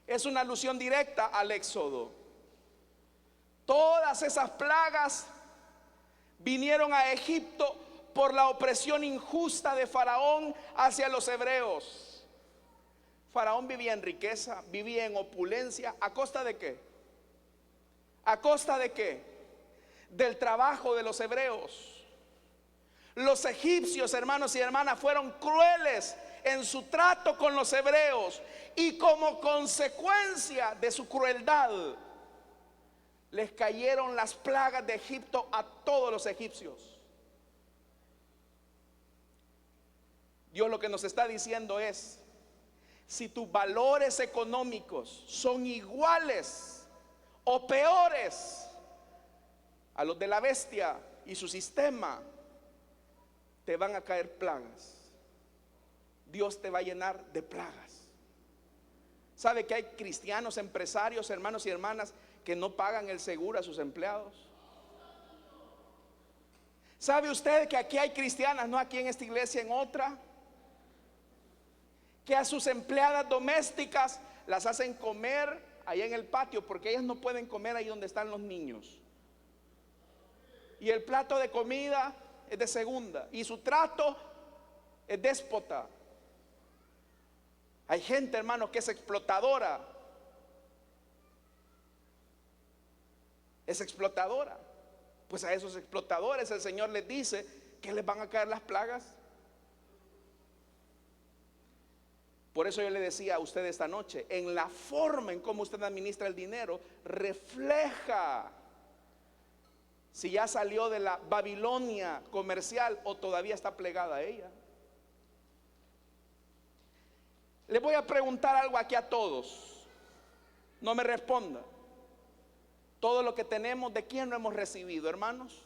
es una alusión directa al Éxodo. Todas esas plagas vinieron a Egipto por la opresión injusta de Faraón hacia los hebreos. Faraón vivía en riqueza, vivía en opulencia. ¿A costa de qué? ¿A costa de qué? Del trabajo de los hebreos. Los egipcios, hermanos y hermanas, fueron crueles en su trato con los hebreos, y como consecuencia de su crueldad les cayeron las plagas de Egipto a todos los egipcios. Dios lo que nos está diciendo es: si tus valores económicos son iguales o peores a los de la bestia y su sistema, te van a caer plagas. Dios te va a llenar de plagas. ¿Sabe que hay cristianos, empresarios, hermanos y hermanas, que no pagan el seguro a sus empleados? ¿Sabe usted que aquí hay cristianas, no aquí en esta iglesia, en otra, que a sus empleadas domésticas las hacen comer ahí en el patio, porque ellas no pueden comer ahí donde están los niños. Y el plato de comida es de segunda, y su trato es déspota. Hay gente, hermano, que es explotadora. Es explotadora. Pues a esos explotadores el Señor les dice que les van a caer las plagas. Por eso yo le decía a usted esta noche, en la forma en cómo usted administra el dinero, refleja si ya salió de la Babilonia comercial o todavía está plegada a ella. Les voy a preguntar algo aquí a todos. No me responda. Todo lo que tenemos, ¿de quién lo hemos recibido, hermanos?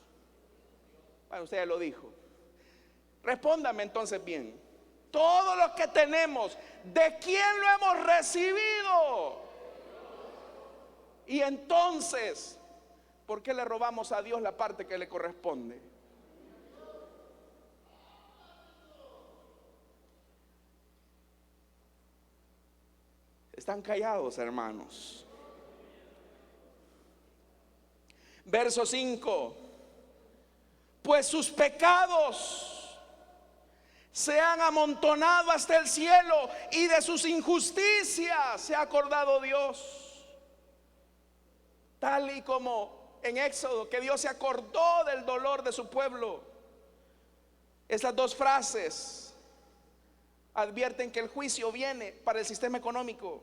Bueno, usted ya lo dijo. Respóndame entonces bien. Todo lo que tenemos, ¿de quién lo hemos recibido? Y entonces, ¿por qué le robamos a Dios la parte que le corresponde? Están callados, hermanos. Verso 5. Pues sus pecados se han amontonado hasta el cielo, y de sus injusticias se ha acordado Dios. Tal y como en Éxodo, que Dios se acordó del dolor de su pueblo. Estas dos frases advierten que el juicio viene para el sistema económico.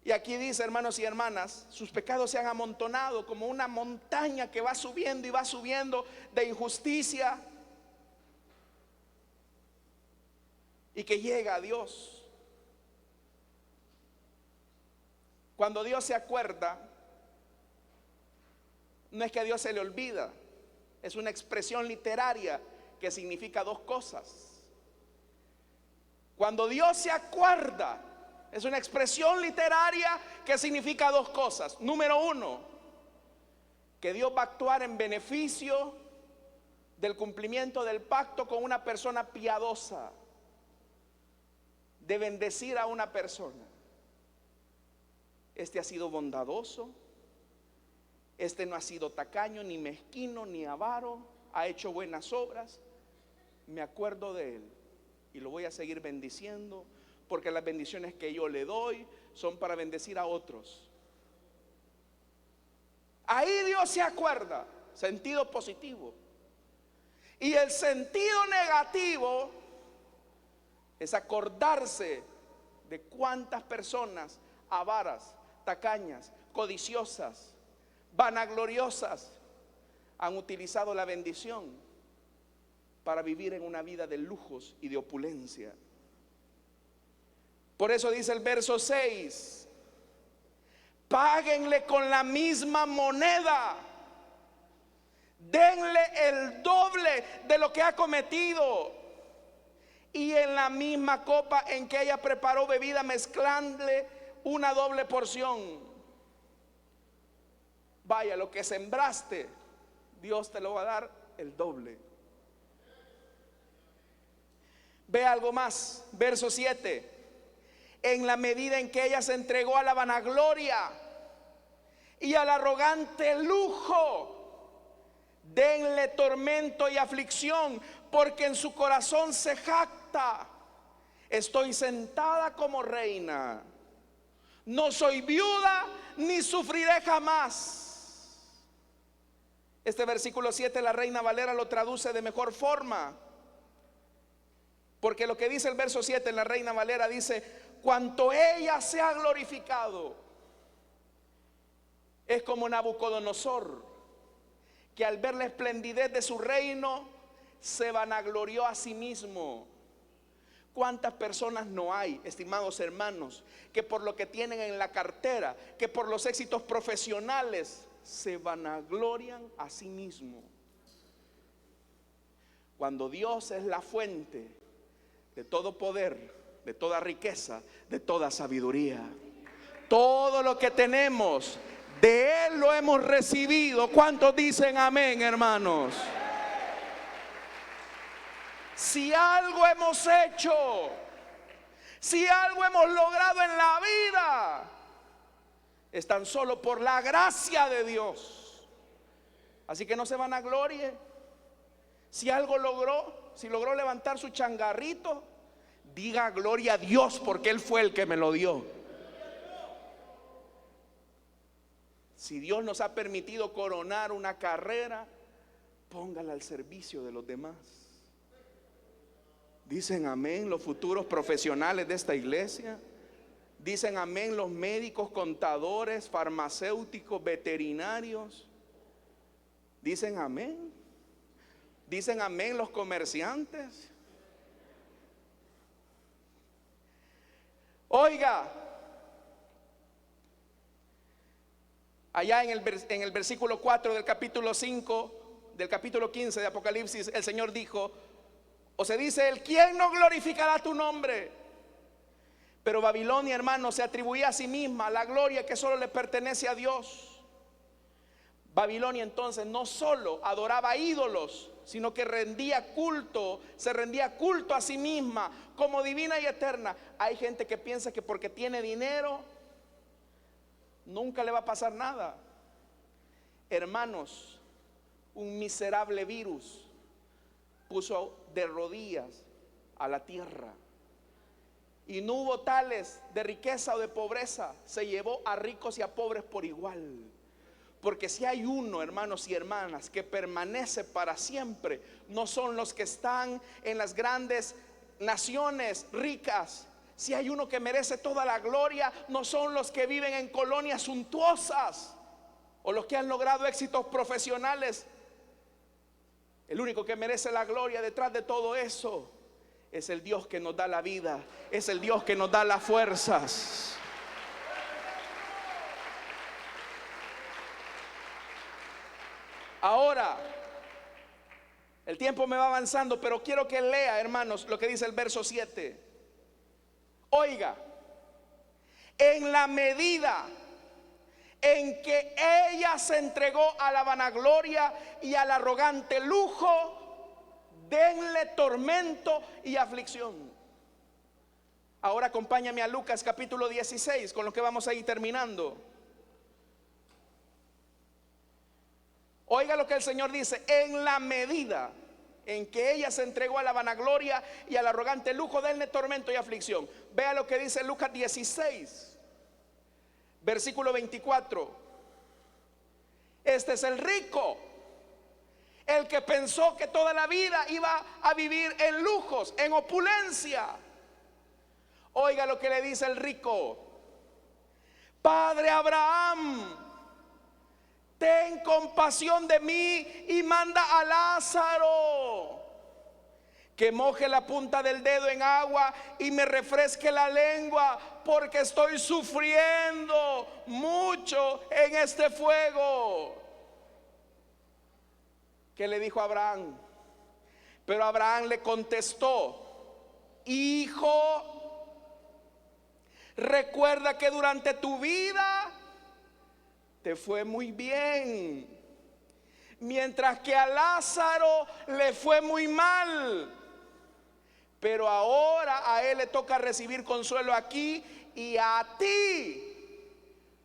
Y aquí dice, hermanos y hermanas, sus pecados se han amontonado como una montaña que va subiendo y va subiendo de injusticia, y que llega a Dios. Cuando Dios se acuerda, no es que a Dios se le olvida, es una expresión literaria que significa dos cosas. Cuando Dios se acuerda, es una expresión literaria que significa dos cosas. Número uno, que Dios va a actuar en beneficio del cumplimiento del pacto con una persona piadosa, de bendecir a una persona. Este ha sido bondadoso, este no ha sido tacaño, ni mezquino, ni avaro, ha hecho buenas obras. Me acuerdo de él y lo voy a seguir bendiciendo, porque las bendiciones que yo le doy son para bendecir a otros. Ahí Dios se acuerda, sentido positivo. Y el sentido negativo es acordarse de cuántas personas avaras, tacañas, codiciosas, vanagloriosas han utilizado la bendición para vivir en una vida de lujos y de opulencia. Por eso dice el verso 6: páguenle con la misma moneda, denle el doble de lo que ha cometido, y en la misma copa en que ella preparó bebida, mezcladle una doble porción. Vaya, lo que sembraste, Dios te lo va a dar el doble. Ve algo más, verso 7: en la medida en que ella se entregó a la vanagloria y al arrogante lujo, denle tormento y aflicción, porque en su corazón se jacta: estoy sentada como reina, no soy viuda ni sufriré jamás. Este versículo 7, la Reina Valera lo traduce de mejor forma, porque lo que dice el verso 7 en la Reina Valera dice: cuanto ella se ha glorificado. Es como Nabucodonosor, que al ver la esplendidez de su reino se vanaglorió a sí mismo. ¿Cuántas personas no hay, estimados hermanos, que por lo que tienen en la cartera, que por los éxitos profesionales, se vanaglorian a sí mismo? Cuando Dios es la fuente de todo poder, de toda riqueza, de toda sabiduría, todo lo que tenemos, de Él lo hemos recibido. ¿Cuántos dicen amén, hermanos? Si algo hemos hecho Si algo hemos logrado en la vida, es tan solo por la gracia de Dios. Así que no se vanaglorie. Si algo logró, si logró levantar su changarrito, diga gloria a Dios, porque Él fue el que me lo dio. Si Dios nos ha permitido coronar una carrera, póngala al servicio de los demás. Dicen amén los futuros profesionales de esta iglesia. Dicen amén los médicos, contadores, farmacéuticos, veterinarios. Dicen amén. Dicen amén los comerciantes. Oiga, allá en el versículo 4 del capítulo 5, del capítulo 15 de Apocalipsis, el Señor dijo, o se dice él, ¿quién no glorificará tu nombre? Pero Babilonia, hermano, se atribuía a sí misma la gloria que solo le pertenece a Dios. Babilonia entonces no solo adoraba ídolos, sino que rendía culto, se rendía culto a sí misma como divina y eterna. Hay gente que piensa que porque tiene dinero nunca le va a pasar nada. Hermanos, un miserable virus puso de rodillas a la tierra, y no hubo tales de riqueza o de pobreza, se llevó a ricos y a pobres por igual. Porque si hay uno, hermanos y hermanas, que permanece para siempre, no son los que están en las grandes naciones ricas. Si hay uno que merece toda la gloria, no son los que viven en colonias suntuosas o los que han logrado éxitos profesionales. El único que merece la gloria detrás de todo eso es el Dios que nos da la vida, es el Dios que nos da las fuerzas. Ahora, el tiempo me va avanzando, pero quiero que lea, hermanos, lo que dice el verso 7. Oiga, en la medida en que ella se entregó a la vanagloria y al arrogante lujo, denle tormento y aflicción. Ahora acompáñame a Lucas capítulo 16, con lo que vamos a ir terminando. Oiga lo que el Señor dice: en la medida en que ella se entregó a la vanagloria y al arrogante lujo, denle tormento y aflicción. Vea lo que dice Lucas 16, versículo 24. Este es el rico, el que pensó que toda la vida iba a vivir en lujos, en opulencia. Oiga lo que le dice el rico: Padre Abraham, ten compasión de mí y manda a Lázaro que moje la punta del dedo en agua y me refresque la lengua, porque estoy sufriendo mucho en este fuego. ¿Qué le dijo Abraham? Pero Abraham le contestó: hijo, recuerda que durante tu vida te fue muy bien, mientras que a Lázaro le fue muy mal. Pero ahora a él le toca recibir consuelo aquí y a ti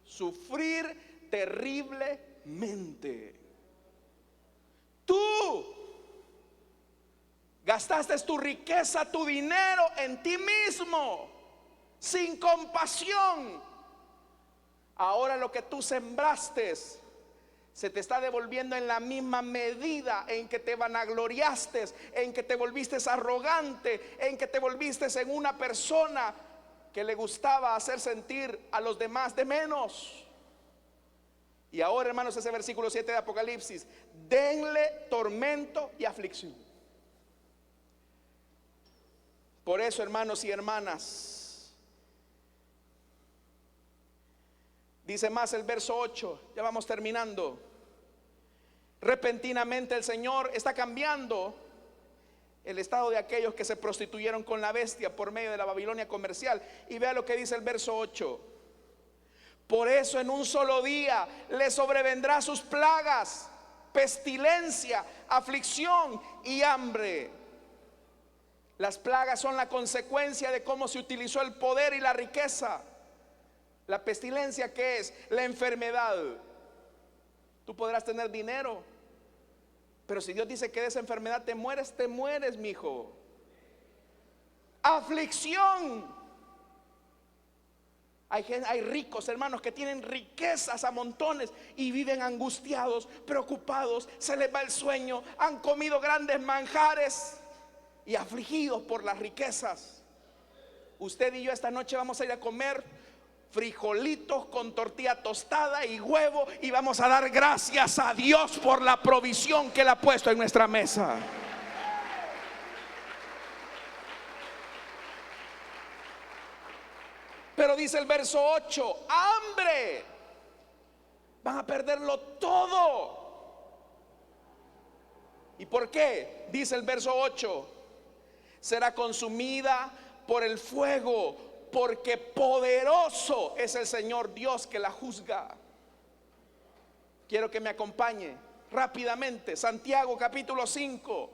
sufrir terriblemente. Tú gastaste tu riqueza, tu dinero en ti mismo, sin compasión. Ahora lo que tú sembraste se te está devolviendo en la misma medida en que te vanagloriaste, en que te volviste arrogante, en que te volviste en una persona que le gustaba hacer sentir a los demás de menos. Y ahora, hermanos, ese versículo 7 de Apocalipsis: denle tormento y aflicción. Por eso, hermanos y hermanas, dice más el verso 8, ya vamos terminando. Repentinamente el Señor está cambiando el estado de aquellos que se prostituyeron con la bestia por medio de la Babilonia comercial. Y vea lo que dice el verso 8: por eso en un solo día le sobrevendrá sus plagas, pestilencia, aflicción y hambre. Las plagas son la consecuencia de cómo se utilizó el poder y la riqueza. La pestilencia, ¿qué es? La enfermedad. Tú podrás tener dinero, pero si Dios dice que de esa enfermedad te mueres, mi hijo. Aflicción. Hay ricos, hermanos, que tienen riquezas a montones y viven angustiados, preocupados, se les va el sueño, han comido grandes manjares y afligidos por las riquezas. Usted y yo esta noche vamos a ir a comer frijolitos con tortilla tostada y huevo, y vamos a dar gracias a Dios por la provisión que Él ha puesto en nuestra mesa. Pero dice el verso 8, hambre, van a perderlo todo. ¿Y por qué? Dice el verso 8, será consumida por el fuego, porque poderoso es el Señor Dios que la juzga. Quiero que me acompañe rápidamente. Santiago capítulo 5.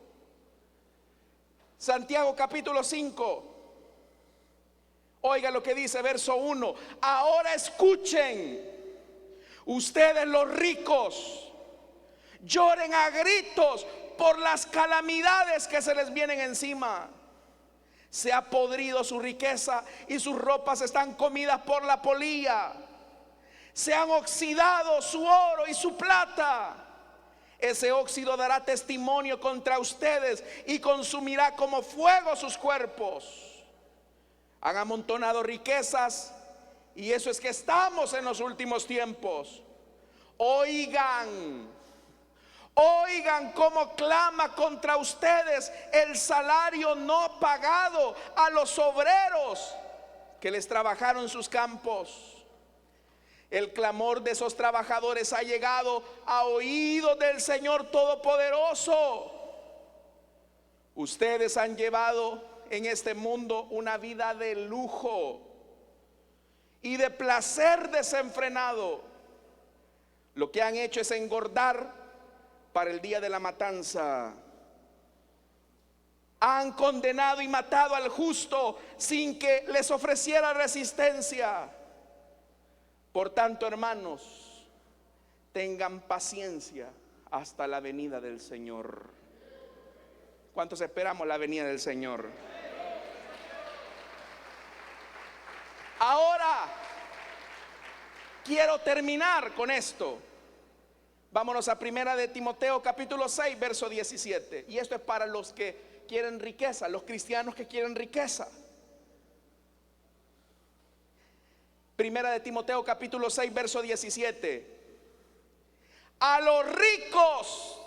Santiago capítulo 5. Oiga lo que dice verso 1. Ahora escuchen, ustedes los ricos, lloren a gritos por las calamidades que se les vienen encima. Se ha podrido su riqueza y sus ropas están comidas por la polilla. Se han oxidado su oro y su plata. Ese óxido dará testimonio contra ustedes y consumirá como fuego sus cuerpos. Han amontonado riquezas, y eso es que estamos en los últimos tiempos. Oigan cómo clama contra ustedes el salario no pagado a los obreros que les trabajaron sus campos. El clamor de esos trabajadores ha llegado a oídos del Señor Todopoderoso. Ustedes han llevado en este mundo una vida de lujo y de placer desenfrenado. Lo que han hecho es engordar para el día de la matanza. Han condenado y matado al justo sin que les ofreciera resistencia. Por tanto, hermanos, tengan paciencia hasta la venida del Señor. ¿Cuántos esperamos la venida del Señor? Ahora quiero terminar con esto. Vámonos a Primera de Timoteo capítulo 6 verso 17. Y esto es para los que quieren riqueza, los cristianos que quieren riqueza. Primera de Timoteo capítulo 6 verso 17. A los ricos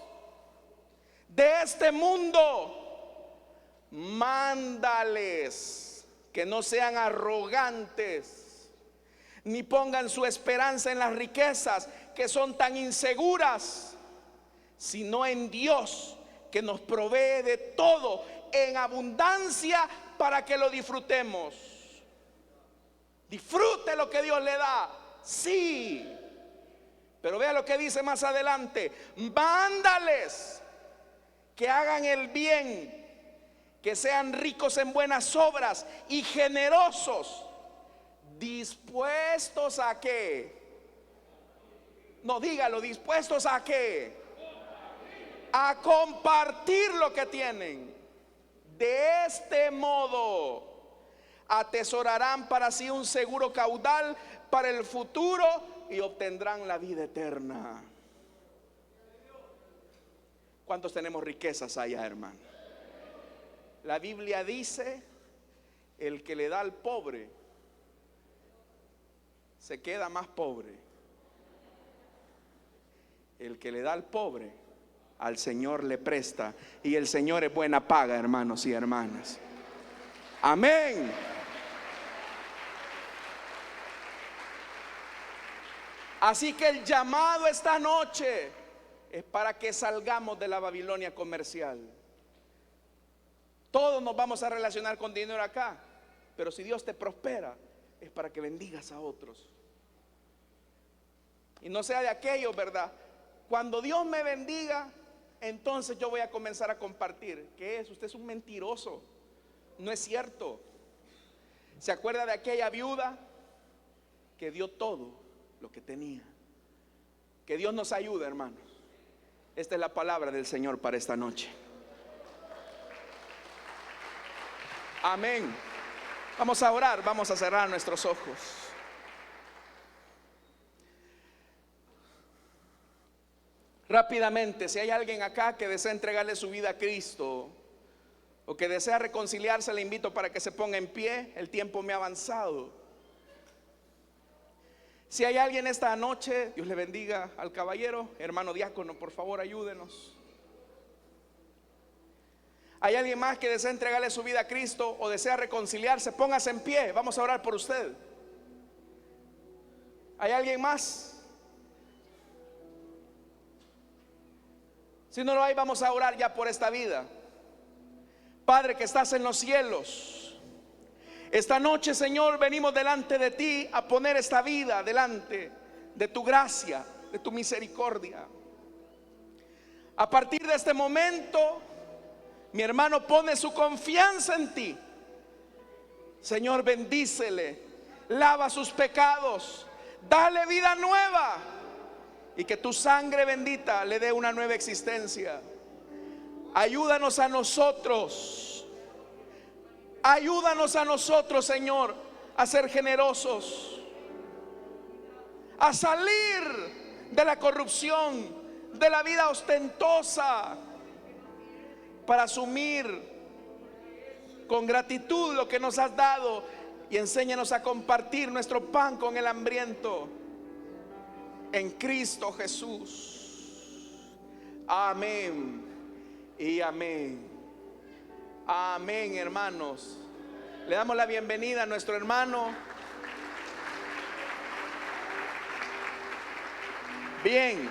de este mundo mándales que no sean arrogantes, ni pongan su esperanza en las riquezas que son tan inseguras, sino en Dios, que nos provee de todo en abundancia para que lo disfrutemos. Disfrute lo que Dios le da, sí, pero vea lo que dice más adelante: mándales que hagan el bien, que sean ricos en buenas obras y generosos, dispuestos a qué. No, dígalo, dispuestos a qué. A compartir lo que tienen. De este modo atesorarán para sí un seguro caudal para el futuro y obtendrán la vida eterna. ¿Cuántos tenemos riquezas allá, hermano? La Biblia dice: el que le da al pobre se queda más pobre. El que le da al pobre, al Señor le presta. Y el Señor es buena paga, hermanos y hermanas. Amén. Así que el llamado esta noche es para que salgamos de la Babilonia comercial. Todos nos vamos a relacionar con dinero acá, pero si Dios te prospera, es para que bendigas a otros. Y no sea de aquello, ¿verdad? Cuando Dios me bendiga, entonces yo voy a comenzar a compartir. ¿Qué es? Usted es un mentiroso. no es cierto. ¿Se acuerda de aquella viuda que dio todo lo que tenía? Que Dios nos ayude, hermanos. Esta es la palabra del Señor para esta noche. Amén. Vamos a orar, vamos a cerrar nuestros ojos. Rápidamente, si hay alguien acá que desea entregarle su vida a Cristo o que desea reconciliarse, le invito para que se ponga en pie. El tiempo me ha avanzado. Si hay alguien esta noche, Dios le bendiga al caballero. Hermano diácono, por favor, ayúdenos. ¿Hay alguien más que desea entregarle su vida a Cristo o desea reconciliarse? Póngase en pie, vamos a orar por usted. ¿Hay alguien más? Si no lo hay, vamos a orar ya por esta vida. Padre que estás en los cielos, esta noche, Señor, venimos delante de ti a poner esta vida delante de tu gracia, de tu misericordia. A partir de este momento, mi hermano pone su confianza en ti. Señor, bendícele, lava sus pecados, dale vida nueva y que tu sangre bendita le dé una nueva existencia. Ayúdanos a nosotros, Señor, a ser generosos, a salir de la corrupción, de la vida ostentosa, para asumir con gratitud lo que nos has dado, y enséñanos a compartir nuestro pan con el hambriento en Cristo Jesús. Amén y amén. Amén, hermanos. Le damos la bienvenida a nuestro hermano. Bien.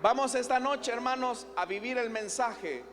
Vamos esta noche, hermanos, a vivir el mensaje